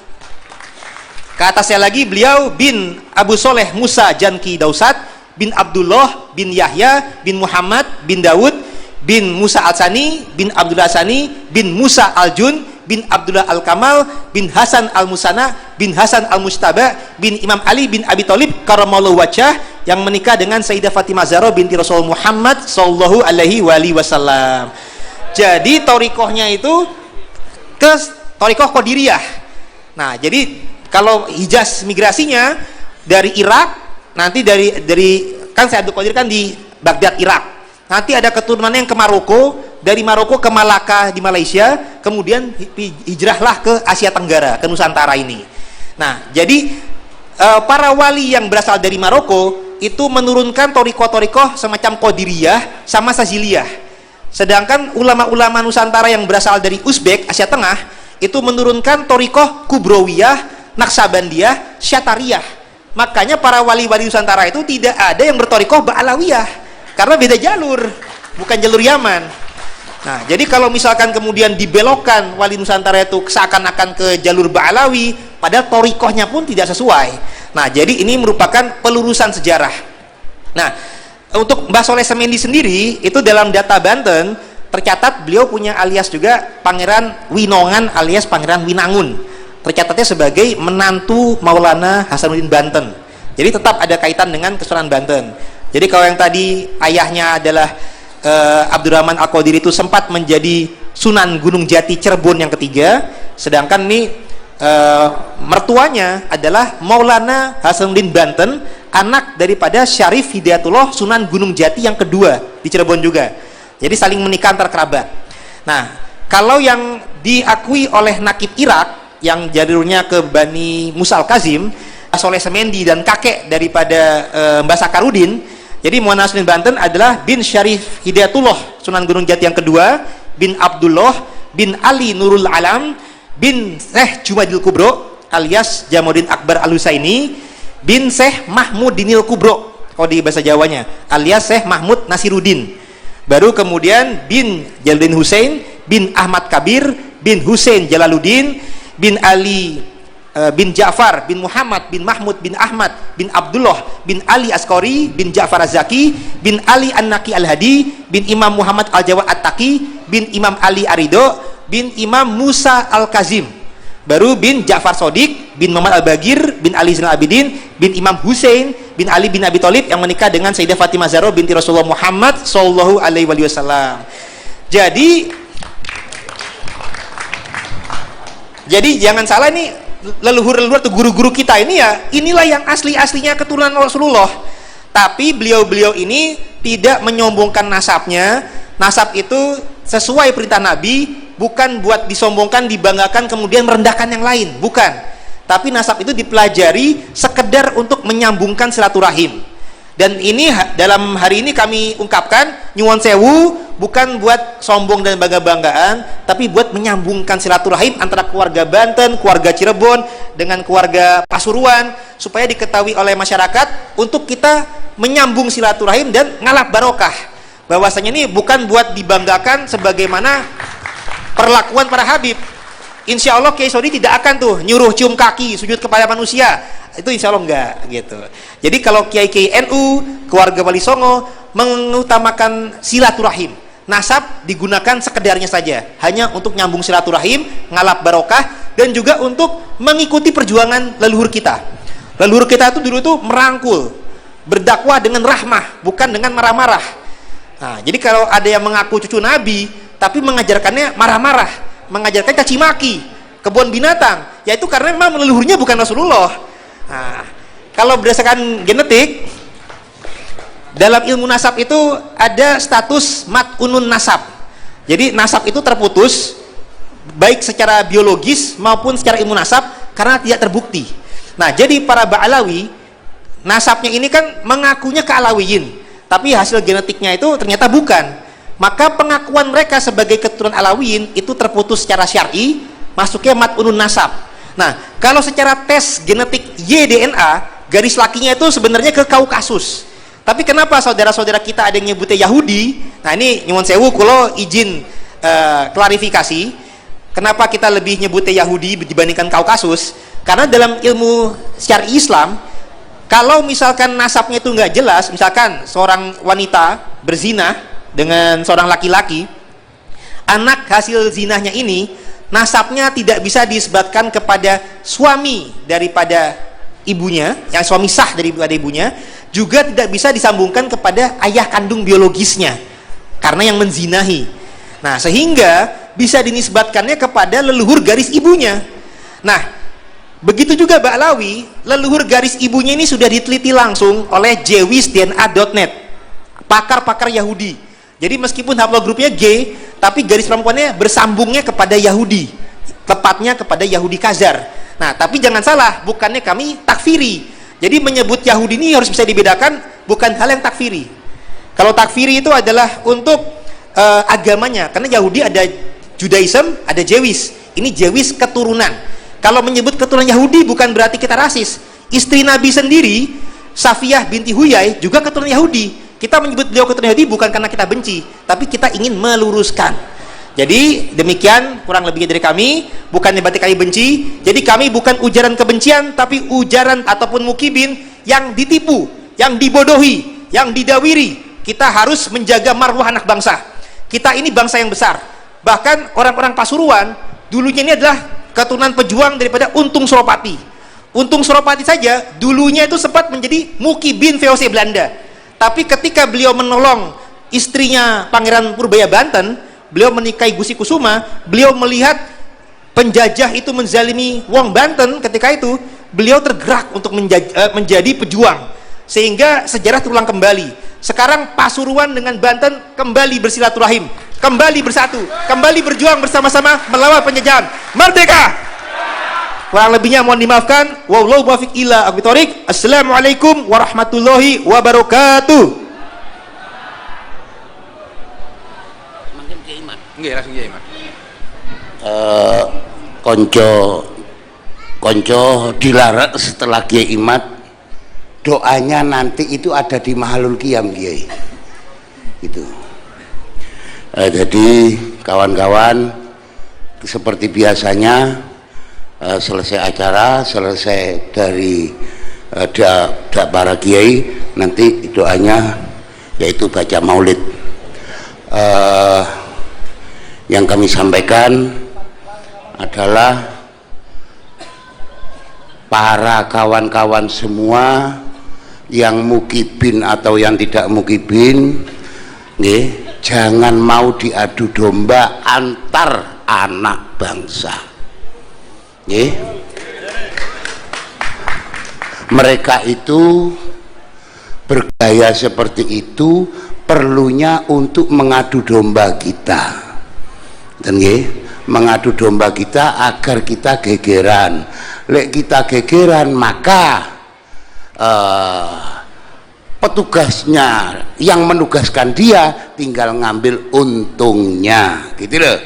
Ke atasnya lagi beliau bin Abu Soleh Musa Janki Dausat, bin Abdullah, bin Yahya, bin Muhammad, bin Daud, bin Musa Al-Sani, bin Abdullah Sani, bin Musa Al-Jun, bin Abdullah Al-Kamal, bin Hasan Al-Musana, bin Hasan Al-Mustaba, bin Imam Ali bin Abi Thalib karamallahu wajhah, yang menikah dengan Sayyidah Fatimah Zahra binti Rasul Muhammad sallallahu alaihi wasallam. Jadi torikohnya itu ke torikoh Qadiriyah. Nah, jadi kalau Hijaz migrasinya dari Irak, nanti dari kan Syekh Abdul Qadir kan di Baghdad Irak. Nanti ada keturunannya yang ke Maroko, dari Maroko ke Malaka di Malaysia, kemudian hijrahlah ke Asia Tenggara, ke Nusantara ini. Nah, jadi para wali yang berasal dari Maroko itu menurunkan torikoh-torikoh semacam Qadiriyah sama Saziliyah. Sedangkan ulama-ulama Nusantara yang berasal dari Uzbek, Asia Tengah, itu menurunkan torikoh Kubrowiyah, Naksabandiyah, Syatariyah. Makanya para wali-wali Nusantara itu tidak ada yang bertorikoh Ba'alawiyah, karena beda jalur, bukan jalur Yaman. Nah, jadi kalau misalkan kemudian dibelokkan wali Nusantara itu seakan-akan ke jalur Ba'alawi, padahal torikohnya pun tidak sesuai. Nah, jadi ini merupakan pelurusan sejarah. Nah, untuk Mbah Soleh Semendi sendiri, itu dalam data Banten tercatat beliau punya alias juga Pangeran Winongan alias Pangeran Winangun. Tercatatnya sebagai menantu Maulana Hasanuddin Banten. Jadi tetap ada kaitan dengan Kesultanan Banten. Jadi kalau yang tadi ayahnya adalah Abdurrahman Al-Qadir itu sempat menjadi Sunan Gunung Jati Cirebon yang ketiga, sedangkan ini mertuanya adalah Maulana Hasanuddin Banten, anak daripada Syarif Hidayatullah Sunan Gunung Jati yang kedua di Cirebon juga. Jadi saling menikah antar kerabat. Nah, kalau yang diakui oleh Nakib Irak yang jalurnya ke Bani Musa Al-Kazim, Soleh Semendi dan kakek daripada Mbah Sakarudin. Jadi Muhammad Hasanuddin Banten adalah bin Syarif Hidayatullah Sunan Gunung Jati yang kedua, bin Abdullah, bin Ali Nurul Alam, bin Syekh Jumadil Kubro alias Jamuddin Akbar Al-Husaini, bin Syekh Mahmudinil Kubro kalau di bahasa Jawanya alias Syekh Mahmud Nasiruddin. Baru kemudian bin Jalaluddin Husain, bin Ahmad Kabir, bin Husain Jalaluddin, bin Ali bin Ja'far, bin Muhammad, bin Mahmud, bin Ahmad, bin Abdullah, bin Ali Askori, bin Ja'far Az-Zaki, bin Ali An-Naqi Al-Hadi, bin Imam Muhammad Al-Jawad At-Taqi, bin Imam Ali Arido, bin Imam Musa Al-Kazim. Baru bin Ja'far Sodik, bin Muhammad Al-Bagir, bin Ali Zainal Abidin, bin Imam Husain, bin Ali bin Abi Thalib yang menikah dengan Sayyidah Fatimah Zahra binti Rasulullah Muhammad sallallahu alaihi wasallam. Jadi jangan salah, ini leluhur-leluhur atau guru-guru kita ini ya, inilah yang asli-aslinya keturunan Rasulullah. Tapi beliau-beliau ini tidak menyombongkan nasabnya. Nasab itu sesuai perintah Nabi, bukan buat disombongkan, dibanggakan, kemudian merendahkan yang lain, bukan. Tapi nasab itu dipelajari sekedar untuk menyambungkan silaturahim. Dan ini dalam hari ini kami ungkapkan nyuwun sewu, bukan buat sombong dan bangga-banggaan, tapi buat menyambungkan silaturahim antara keluarga Banten, keluarga Cirebon dengan keluarga Pasuruan, supaya diketahui oleh masyarakat untuk kita menyambung silaturahim dan ngalap barokah. Bahwasanya ini bukan buat dibanggakan sebagaimana perlakuan para habib. Insya Allah Kiai Sodi tidak akan tuh nyuruh cium kaki, sujud kepada manusia. Itu insya Allah enggak gitu. Jadi kalau Kiai NU, keluarga Wali Songo mengutamakan silaturahim, nasab digunakan sekedarnya saja, hanya untuk nyambung silaturahim, ngalap barokah, dan juga untuk mengikuti perjuangan leluhur kita. Leluhur kita itu dulu tuh merangkul, berdakwah dengan rahmah, bukan dengan marah-marah. Nah, jadi kalau ada yang mengaku cucu Nabi tapi mengajarkannya marah-marah, mengajarkan caci maki, kebun binatang, yaitu karena memang leluhurnya bukan Rasulullah. Nah, kalau berdasarkan genetik, dalam ilmu nasab itu ada status mat'unun nasab. Jadi nasab itu terputus baik secara biologis maupun secara ilmu nasab karena tidak terbukti. Nah, jadi para Ba'alawi nasabnya ini kan mengakunya kealawiyin, tapi hasil genetiknya itu ternyata bukan. Maka pengakuan mereka sebagai keturunan alawiyin itu terputus secara syar'i, masuknya mat'unun nasab. Nah, kalau secara tes genetik Y-DNA, garis lakinya itu sebenarnya ke Kaukasus. Tapi kenapa saudara-saudara kita ada yang nyebutnya Yahudi? Nah, ini nyuwun sewu kulo izin klarifikasi. Kenapa kita lebih nyebutnya Yahudi dibandingkan Kaukasus? Karena dalam ilmu syar'i Islam, kalau misalkan nasabnya itu nggak jelas, misalkan seorang wanita berzina dengan seorang laki-laki, anak hasil zinahnya ini nasabnya tidak bisa disebutkan kepada suami daripada ibunya, yang suami sah daripada ibunya, juga tidak bisa disambungkan kepada ayah kandung biologisnya karena yang menzinahi. Nah, sehingga bisa dinisbatkannya kepada leluhur garis ibunya. Nah, begitu juga Ba'lawi, leluhur garis ibunya ini sudah diteliti langsung oleh jewisdna.net, pakar-pakar Yahudi. Jadi meskipun haplogrupnya G, tapi garis perempuannya bersambungnya kepada Yahudi, tepatnya kepada Yahudi Khazar. Nah, tapi jangan salah, bukannya kami takfiri. Jadi menyebut Yahudi ini harus bisa dibedakan, bukan hal yang takfiri. Kalau takfiri itu adalah untuk agamanya, karena Yahudi ada Judaism, ada Jewis. Ini Jewis keturunan. Kalau menyebut keturunan Yahudi bukan berarti kita rasis. Istri Nabi sendiri, Safiyah binti Huyai, juga keturunan Yahudi. Kita menyebut beliau keturunan Yahudi bukan karena kita benci, tapi kita ingin meluruskan. Jadi demikian kurang lebih dari kami, bukannya berarti kami benci. Jadi kami bukan ujaran kebencian, tapi ujaran ataupun mukibin yang ditipu, yang dibodohi, yang didawiri. Kita harus menjaga marwah anak bangsa. Kita ini bangsa yang besar. Bahkan orang-orang Pasuruan dulunya ini adalah keturunan pejuang daripada Untung Suropati. Untung Suropati saja dulunya itu sempat menjadi mukibin VOC Belanda. Tapi ketika beliau menolong istrinya Pangeran Purbaya Banten, beliau menikahi Gusi Kusuma, beliau melihat penjajah itu menzalimi wong Banten. Ketika itu beliau tergerak untuk menjadi pejuang, sehingga sejarah terulang kembali. Sekarang Pasuruan dengan Banten kembali bersilaturahim, kembali bersatu, kembali berjuang bersama-sama melawan penjajahan. Merdeka! Kurang lebihnya mohon dimaafkan. Wallahu muwaffiq ila aqwamit thoriq. Assalamualaikum warahmatullahi wabarakatuh. Nggih, langsung Kiai Mat. Konco dilarang setelah Kiai Imat, doanya nanti itu ada di Mahalul Qiyam Kiai. Gitu. Jadi kawan-kawan seperti biasanya, selesai acara, selesai dari para kiai, nanti doanya yaitu baca maulid. Yang kami sampaikan adalah para kawan-kawan semua yang mukibin atau yang tidak mukibin, jangan mau diadu domba antar anak bangsa. Mereka itu bergaya seperti itu perlunya untuk mengadu domba kita, dan mengadu domba kita agar kita gegeran. Lek kita gegeran, maka petugasnya yang menugaskan dia tinggal ngambil untungnya, gitu loh.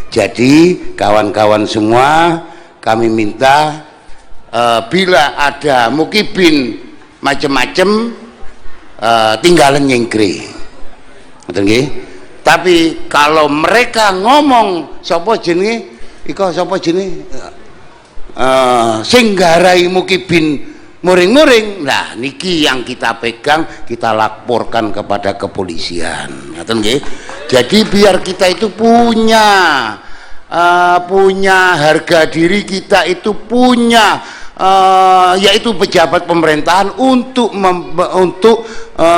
Jadi kawan-kawan semua, kami minta bila ada mukibin macam-macam, tinggalan nyengkri. Tapi kalau mereka ngomong sapa jenenge, iko sapa jenenge, sing garai mukibin muring-muring, nah niki yang kita pegang, kita laporkan kepada kepolisian. Jadi biar kita itu punya harga diri, kita itu punya yaitu pejabat pemerintahan untuk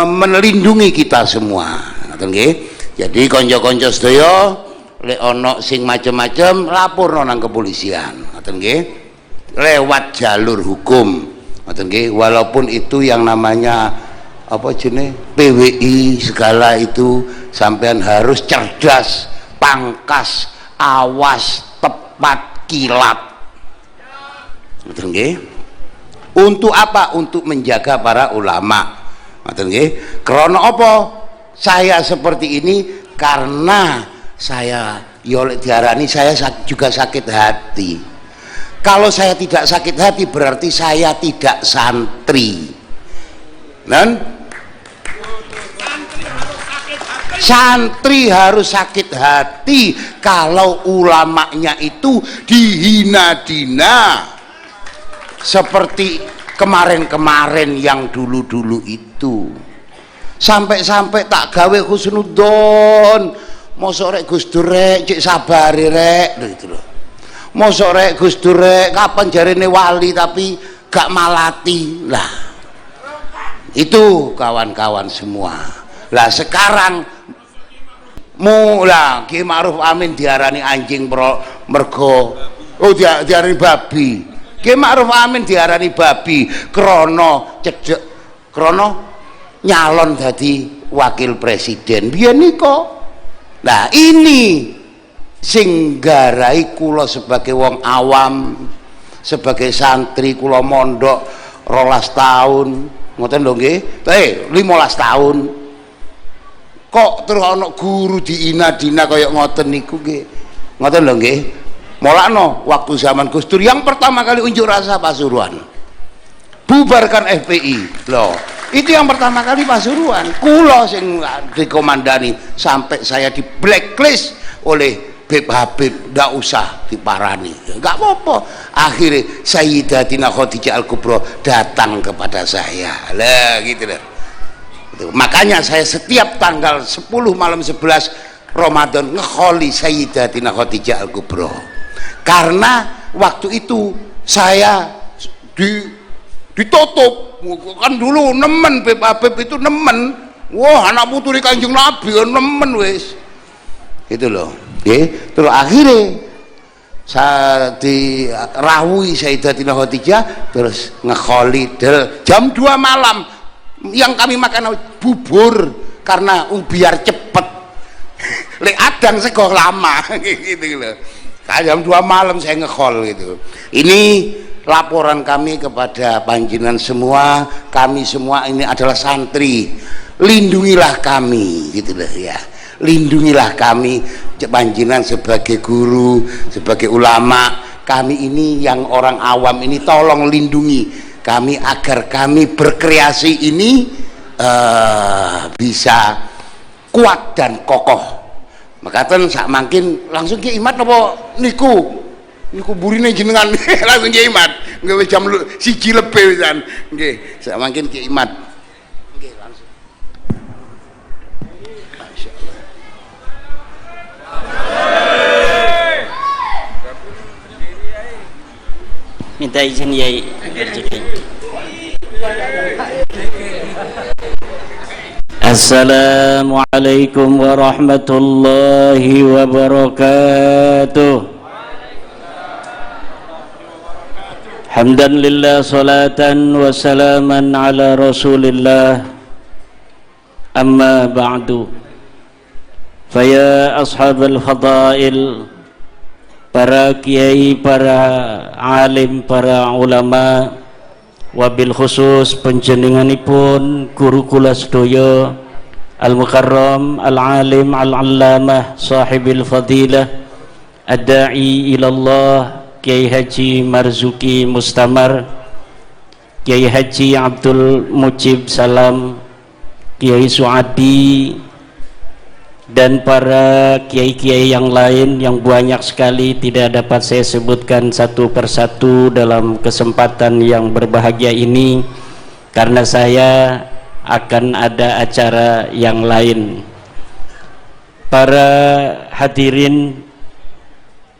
melindungi kita semua. Jadi konco-konco sedaya lek ana sing macem-macem laporno nang kepolisian, lewat jalur hukum, walaupun itu yang namanya apa jenis PWI segala itu, sampean harus cerdas, pangkas, awas, tepat, kilat. Untuk apa? Untuk menjaga para ulama. Ngoten nggih. Krana apa saya seperti ini? Karena saya oleh diarani saya juga sakit hati. Kalau saya tidak sakit hati berarti saya tidak santri. Santri harus sakit hati kalau ulamanya itu dihina-dina seperti kemarin-kemarin yang dulu-dulu itu. Sampai-sampai tak gawe husnudzon, mosok rek Gus Dur rek cek sabari rek gitu loh. Mosok rek Gus Dur rek kapan jarene wali tapi gak malati. Lah itu kawan-kawan semua. Lah sekarang mula Ki Ma'ruf Amin diarani anjing mergo diarani babi. Ki Ma'ruf Amin diarani babi krana cedhek krana nyalon dadi wakil presiden biyen nika. Nah ini sing garai kula sebagai wong awam, sebagai santri kula mondok 12 tahun ngoten lho nggih 15 tahun kok terus ana guru diina-dina kaya ngoten niku nggih ngoten lho nggih. Molakno waktu zaman Gus Dur yang pertama kali unjuk rasa Pasuruan bubarkan FPI loh, itu yang pertama kali Pasuruan kula sing dikomandani sampai saya di blacklist oleh Habib nggak usah diparani, nggak apa-apa. Akhirnya Sayyidatina Khadijah Al-Kubra datang kepada saya lah gitu loh. Makanya saya setiap tanggal 10 malam 11 Ramadan ngekholi Sayyidatina Khadijah Al-Kubra karena waktu itu saya ditutup kan dulu nemen Habib itu nemen, wah anak putri Kanjeng Nabi nemen wis itu loh. Terus akhirnya saya dirawui Sayyidatina Khadijah terus ngekholi jam 2 malam yang kami makan bubur karena biar cepet lek adang sego lama gitu loh. Jam 2 malam saya ngekhol gitu. Ini laporan kami kepada panjenengan semua, kami semua ini adalah santri, lindungilah kami gitu loh ya. Lindungilah kami panjenengan sebagai guru, sebagai ulama, kami ini yang orang awam ini tolong lindungi kami agar kami berkreasi ini bisa kuat dan kokoh. Makaten sak mangkin langsung Ki Imat apa niku burine jenengan langsung Ki Imat nggawe jam 1 lebih pisan nggih sak mangkin Ki Imat nggih langsung. Minta izin Yai. Assalamualaikum warahmatullahi wabarakatuh. Hamdan lillah salatan wa salaman ala rasulillah. Amma ba'du. Faya ashabal fadail, para kiai, para alim, para ulama, wabil khusus panjenenganipun guru kula sedaya al-mukarram al-alim al-allamah sahibil fadilah ad-da'i ilallah Kiai Haji Marzuki Mustamar, Kiai Haji Abdul Mujib Salam, Kiai Suadi, dan para kiai-kiai yang lain yang banyak sekali tidak dapat saya sebutkan satu persatu dalam kesempatan yang berbahagia ini karena saya akan ada acara yang lain. Para hadirin,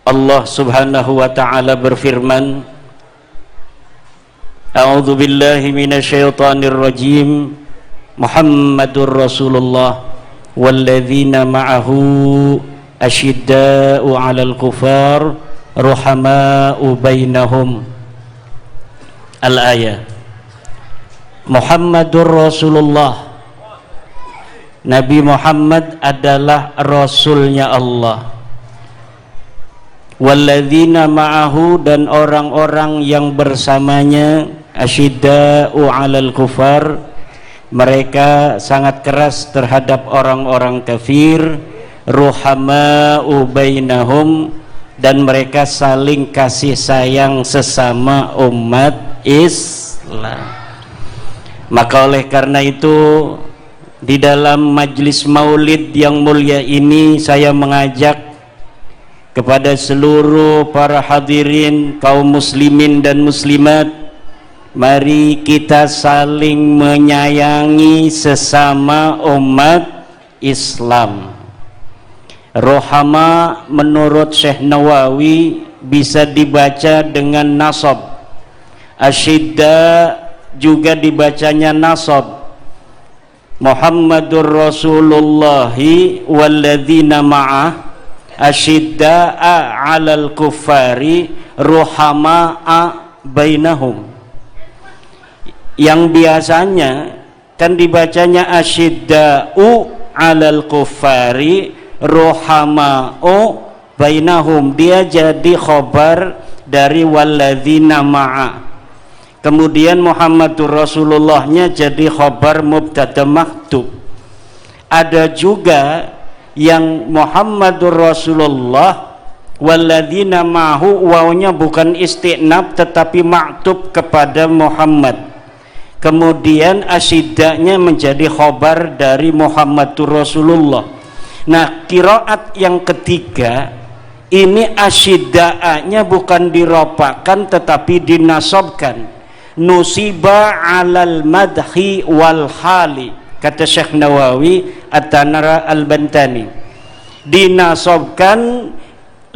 Allah Subhanahu wa taala berfirman, A'udzu billahi minasyaitonir rajim, Muhammadur Rasulullah walladzina ma'ahu asyidda'u 'alal kufar ruhama'u bainahum. Al-ayah. Muhammadur Rasulullah, Nabi Muhammad adalah Rasulnya Allah. Walladzina ma'ahu, dan orang-orang yang bersamanya asyidda'u 'alal kufar, mereka sangat keras terhadap orang-orang kafir, ruhama'u bainahum, dan mereka saling kasih sayang sesama umat Islam. Maka oleh karena itu di dalam majlis maulid yang mulia ini saya mengajak kepada seluruh para hadirin kaum muslimin dan muslimat, mari kita saling menyayangi sesama umat Islam. Rohama menurut Syekh Nawawi bisa dibaca dengan nasab, asyidda juga dibacanya nasab. Muhammadur Rasulullahi walladzina ma'ah asyidda'a 'alal kuffari ruhama'a bainahum. Yang biasanya kan dibacanya asyidda'u 'alal kuffari ruhama'u bainahum, dia jadi khobar dari walladzina ma'a. Kemudian Muhammadur Rasulullahnya jadi khobar mubtada maktub. Ada juga yang Muhammadur Rasulullah walladzina ma'hu, wawnya bukan isti'nab tetapi maktub kepada Muhammad. Kemudian asyiddanya menjadi khobar dari Muhammadur Rasulullah. Nah, qiraat yang ketiga ini asyidda'anya bukan diropakan tetapi dinasobkan. Nusiba 'alal madhi wal hali, kata Syekh Nawawi At-Tanara Al-Bantani, dinasobkan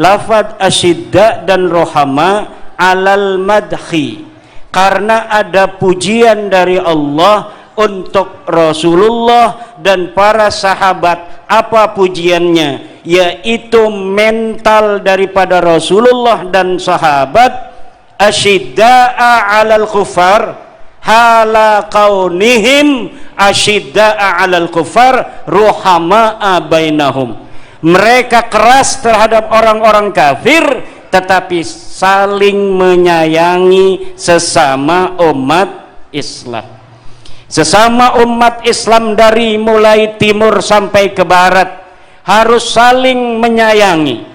lafaz asyidda dan rohama 'alal madhi karena ada pujian dari Allah untuk Rasulullah dan para sahabat. Apa pujiannya? Yaitu mental daripada Rasulullah dan sahabat, asyidda'a 'alal kufar hala kaunihim asyidda'a 'alal kufar ruhama'a bainahum. Mereka keras terhadap orang-orang kafir tetapi saling menyayangi sesama umat Islam. Sesama umat Islam dari mulai timur sampai ke barat harus saling menyayangi.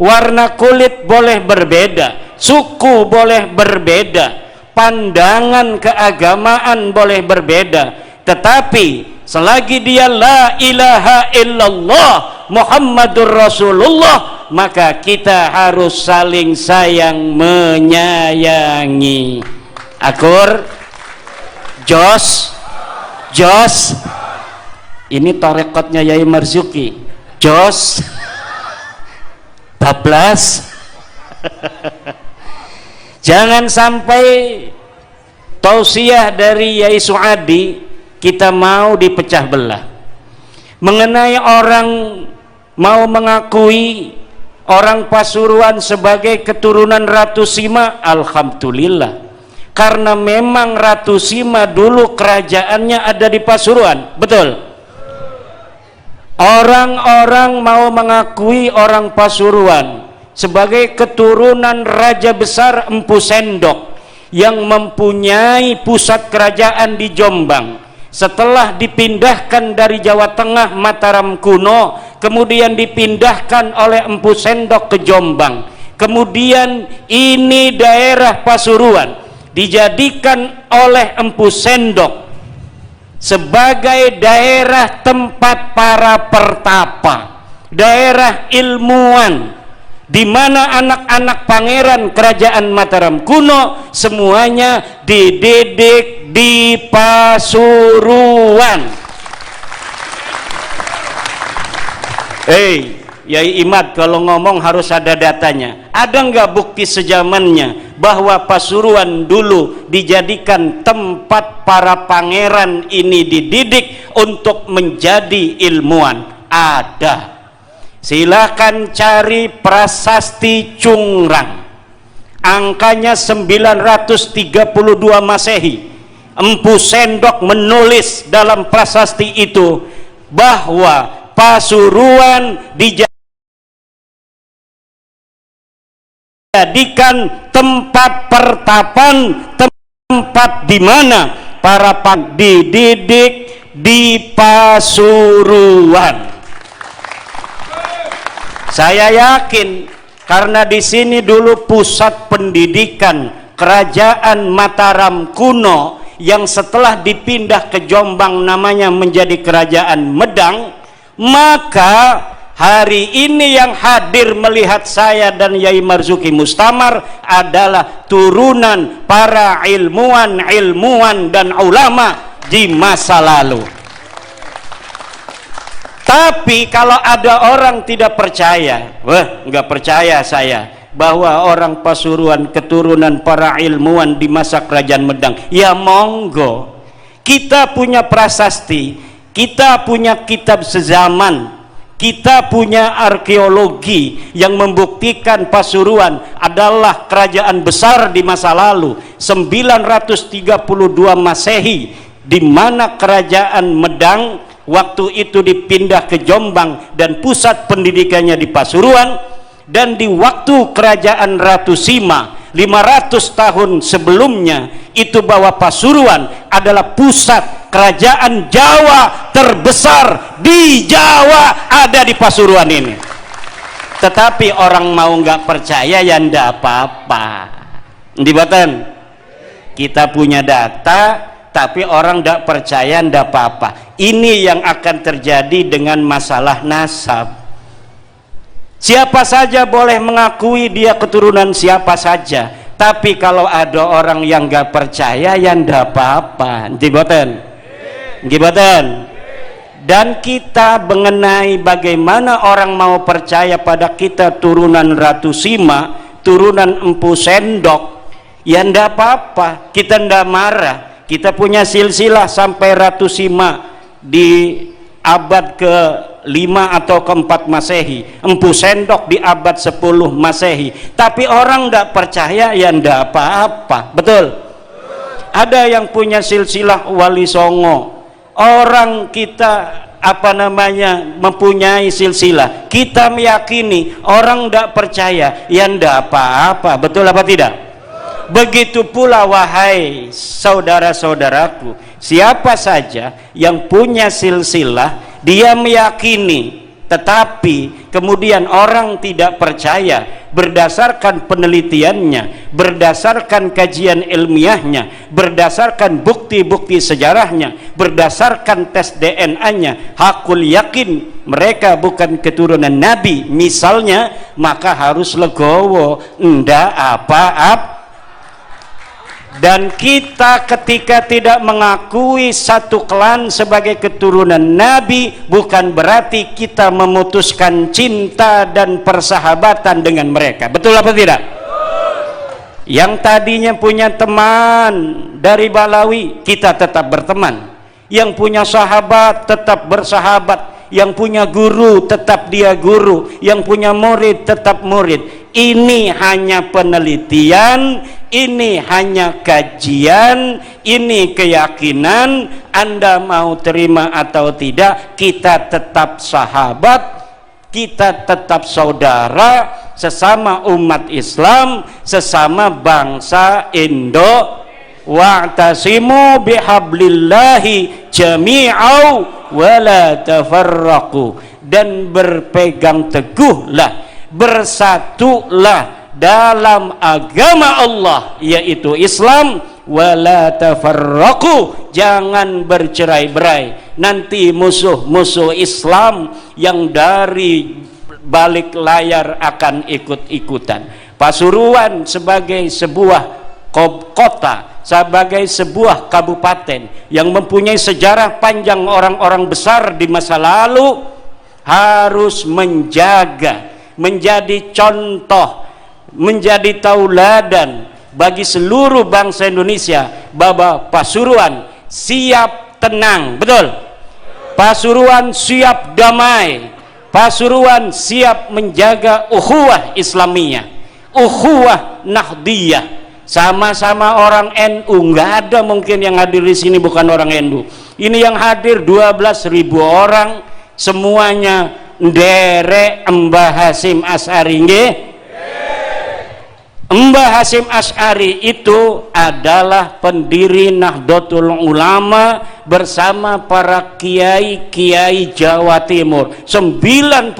Warna kulit boleh berbeda, suku boleh berbeda, pandangan keagamaan boleh berbeda, tetapi selagi dia la ilaha illallah Muhammadur Rasulullah, maka kita harus saling sayang menyayangi. Akur jos ini tarekatnya Yai Marzuki, jos bablas. Jangan sampai tausiah dari Yai Suadi kita mau dipecah belah mengenai orang mau mengakui orang Pasuruan sebagai keturunan Ratu Sima. Alhamdulillah, karena memang Ratu Sima dulu kerajaannya ada di Pasuruan, betul. Orang-orang mau mengakui orang Pasuruan sebagai keturunan Raja Besar Empu Sendok yang mempunyai pusat kerajaan di Jombang. Setelah dipindahkan dari Jawa Tengah Mataram kuno, kemudian dipindahkan oleh Empu Sendok ke Jombang. Kemudian ini daerah Pasuruan dijadikan oleh Empu Sendok sebagai daerah tempat para pertapa, daerah ilmuwan, di mana anak-anak pangeran kerajaan Mataram kuno semuanya dididik di Pasuruan. Yai Imad kalau ngomong harus ada datanya. Ada nggak bukti sejamannya bahwa Pasuruan dulu dijadikan tempat para pangeran ini dididik untuk menjadi ilmuwan? Ada. Silakan cari prasasti Cungrang, angkanya 932 Masehi. Empu Sendok menulis dalam prasasti itu bahwa Pasuruan dijadikan tempat pertapan, tempat tempat di mana para dididik di Pasuruan. Saya yakin karena di sini dulu pusat pendidikan Kerajaan Mataram kuno yang setelah dipindah ke Jombang namanya menjadi Kerajaan Medang, maka hari ini yang hadir melihat saya dan Yai Marzuki Mustamar adalah turunan para ilmuwan dan ulama di masa lalu. Tapi kalau ada orang tidak percaya, nggak percaya saya bahwa orang Pasuruan keturunan para ilmuwan di masa Kerajaan Medang, ya monggo. Kita punya prasasti, kita punya kitab sezaman, kita punya arkeologi yang membuktikan Pasuruan adalah kerajaan besar di masa lalu. 932 Masehi, di mana Kerajaan Medang waktu itu dipindah ke Jombang dan pusat pendidikannya di Pasuruan. Dan di waktu Kerajaan Ratu Sima 500 tahun sebelumnya itu bahwa Pasuruan adalah pusat kerajaan Jawa terbesar di Jawa ada di Pasuruan ini. Tetapi orang mau nggak percaya ya ndak apa-apa. Ndibatan kita punya data, tapi orang ndak percaya ndak apa-apa. Ini yang akan terjadi dengan masalah nasab. Siapa saja boleh mengakui dia keturunan siapa saja, tapi kalau ada orang yang gak percaya ya ndak apa-apa. Ngibatan. Dan kita mengenai bagaimana orang mau percaya pada kita turunan Ratu Sima, turunan Empu Sendok, ya ndak apa-apa, kita ndak marah. Kita punya silsilah sampai Ratu Sima di abad ke-5 atau ke-4 Masehi, Empu Sendok di abad 10 Masehi. Tapi orang tidak percaya ya ndak apa-apa. Betul? Ada yang punya silsilah Wali Songo. Orang kita mempunyai silsilah. Kita meyakini, orang tidak percaya ya ndak apa-apa. Betul apa tidak? Begitu pula wahai saudara-saudaraku, siapa saja yang punya silsilah, dia meyakini, tetapi kemudian orang tidak percaya berdasarkan penelitiannya, berdasarkan kajian ilmiahnya, berdasarkan bukti-bukti sejarahnya, berdasarkan tes DNA-nya, hakul yakin mereka bukan keturunan Nabi misalnya, maka harus legowo, ndak apa-apa. Dan kita ketika tidak mengakui satu klan sebagai keturunan Nabi, bukan berarti kita memutuskan cinta dan persahabatan dengan mereka. Betul apa tidak? Yang tadinya punya teman dari Balawi, kita tetap berteman. Yang punya sahabat tetap bersahabat. Yang punya guru tetap dia guru. Yang punya murid tetap murid. Ini hanya penelitian, ini hanya kajian, ini keyakinan. Anda mau terima atau tidak, kita tetap sahabat, kita tetap saudara, sesama umat Islam, sesama bangsa Indo. Wa'tasimu bihablillahi jami'au wala tafarraqu, dan berpegang teguhlah, bersatulah dalam agama Allah yaitu Islam, wala tafarraqu, jangan bercerai-berai. Nanti musuh-musuh Islam yang dari balik layar akan ikut-ikutan. Pasuruan sebagai sebuah kota, sebagai sebuah kabupaten yang mempunyai sejarah panjang, orang-orang besar di masa lalu, harus menjaga, menjadi contoh, menjadi tauladan bagi seluruh bangsa Indonesia bahwa Pasuruan siap tenang. Betul? Pasuruan siap damai, Pasuruan siap menjaga ukhuwah Islamiyah, ukhuwah Nahdiyah. Sama-sama orang NU, nggak ada mungkin yang hadir di sini bukan orang NU. Ini yang hadir 12.000 orang, semuanya nderek Mbah Hasyim Asy'ari nggih. Mbah Hasyim Asy'ari itu adalah pendiri Nahdlatul Ulama bersama para kiai-kiai Jawa Timur. 90%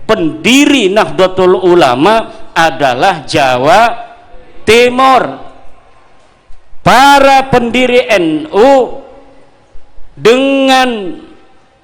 pendiri Nahdlatul Ulama adalah Jawa Timur. Para pendiri NU dengan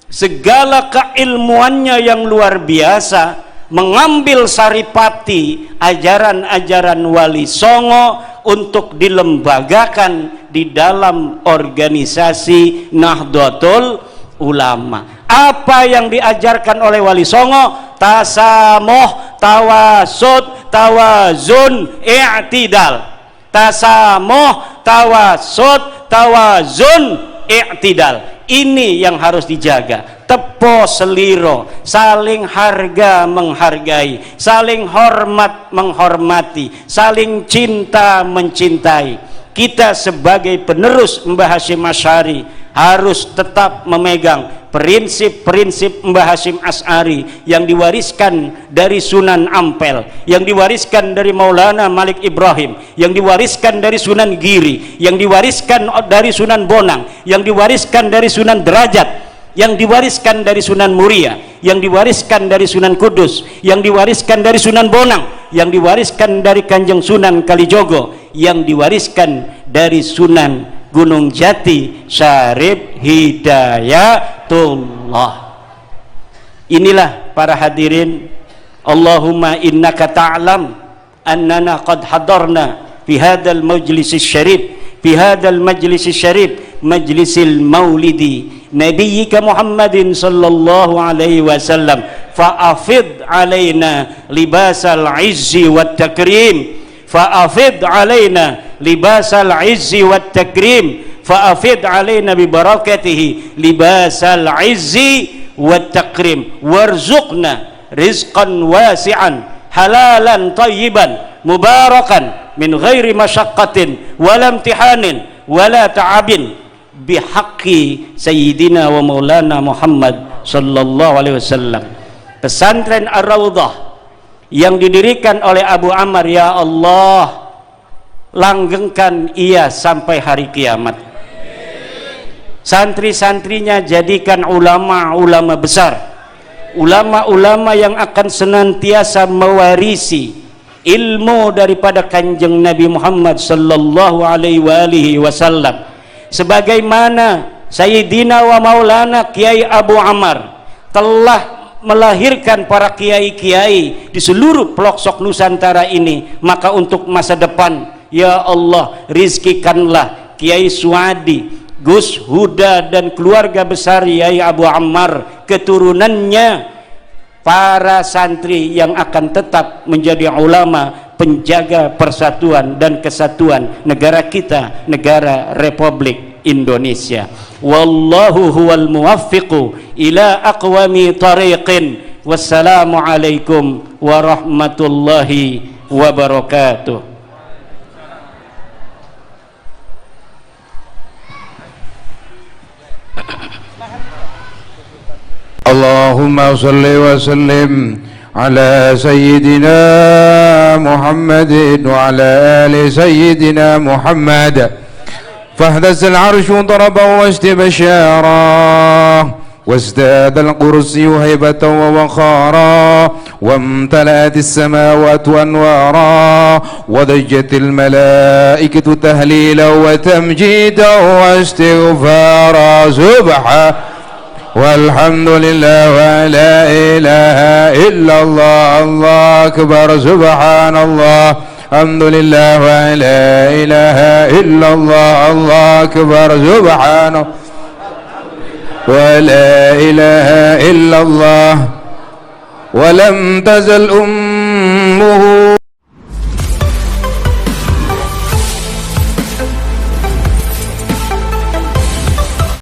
segala keilmuannya yang luar biasa mengambil saripati ajaran-ajaran Wali Songo untuk dilembagakan di dalam organisasi Nahdlatul Ulama. Apa yang diajarkan oleh Wali Songo? Tasamuh, tawasud, tawazun, i'tidal. Tasamuh, tawasud, tawazun, i'tidal. Ini yang harus dijaga. Tepo seliro, saling harga menghargai, saling hormat menghormati, saling cinta mencintai. Kita sebagai penerus Mbah Hasyim Asy'ari harus tetap memegang prinsip-prinsip Mbah Hasyim Asy'ari yang diwariskan dari Sunan Ampel, yang diwariskan dari Maulana Malik Ibrahim, yang diwariskan dari Sunan Giri, yang diwariskan dari Sunan Bonang, yang diwariskan dari Sunan Derajat, yang diwariskan dari Sunan Muria, yang diwariskan dari Sunan Kudus, yang diwariskan dari Sunan Bonang, yang diwariskan dari Kanjeng Sunan Kalijogo, yang diwariskan dari Sunan Gunung Jati Syarif Hidayatullah. Inilah para hadirin, Allahumma innaka ta'lam annana qad hadarna fi hadzal majlis syarif, fi hadzal majlis syarif, majlisil maulidi nabiyyika Muhammadin sallallahu alaihi wasallam, fa'afid alaina libasal izzi wat takrim, fa'afid alaina libasal izzi wat takrim, fa'afid alaina bi barakatihi libasal izzi wat takrim, warzuqna rizqan wasi'an halalan tayyiban mubarakan min ghairi masyaqqatin wala imtihanin wala ta'abin bihaqqi sayyidina wa maulana Muhammad sallallahu alaihi wasallam. Pesantren Ar-Raudhah yang didirikan oleh Abu Ammar, ya Allah, langgengkan ia sampai hari kiamat. Santri-santrinya jadikan ulama-ulama besar, ulama-ulama yang akan senantiasa mewarisi ilmu daripada Kanjeng Nabi Muhammad sallallahu alaihi wasallam. Sebagaimana Sayyidina wa Maulana Kiai Abu Ammar telah melahirkan para kiai-kiai di seluruh pelosok Nusantara ini, maka untuk masa depan, ya Allah, rizkikanlah Kiai Suwadi, Gus Huda dan keluarga besar Kiai Abu Ammar, keturunannya, para santri yang akan tetap menjadi ulama penjaga persatuan dan kesatuan negara kita, negara Republik Indonesia. Wallahu huwal muwaffiqu ila aqwami tariqin. Wassalamu alaikum warahmatullahi wabarakatuh. Allahumma salli wa sallim على سيدنا محمد وعلى آل سيدنا محمد فاهتز العرش ضربا واستبشارا وازداد القرسي هيبة ووقارا وامتلأت السماوات أنوارا وضجت الملائكة تهليلا وتمجيدا واستغفارا سبحان والحمد لله ولا إله إلا الله الله أكبر سبحان الله الحمد لله ولا إله إلا الله الله أكبر سبحان ولا إله إلا الله ولم تزل أمه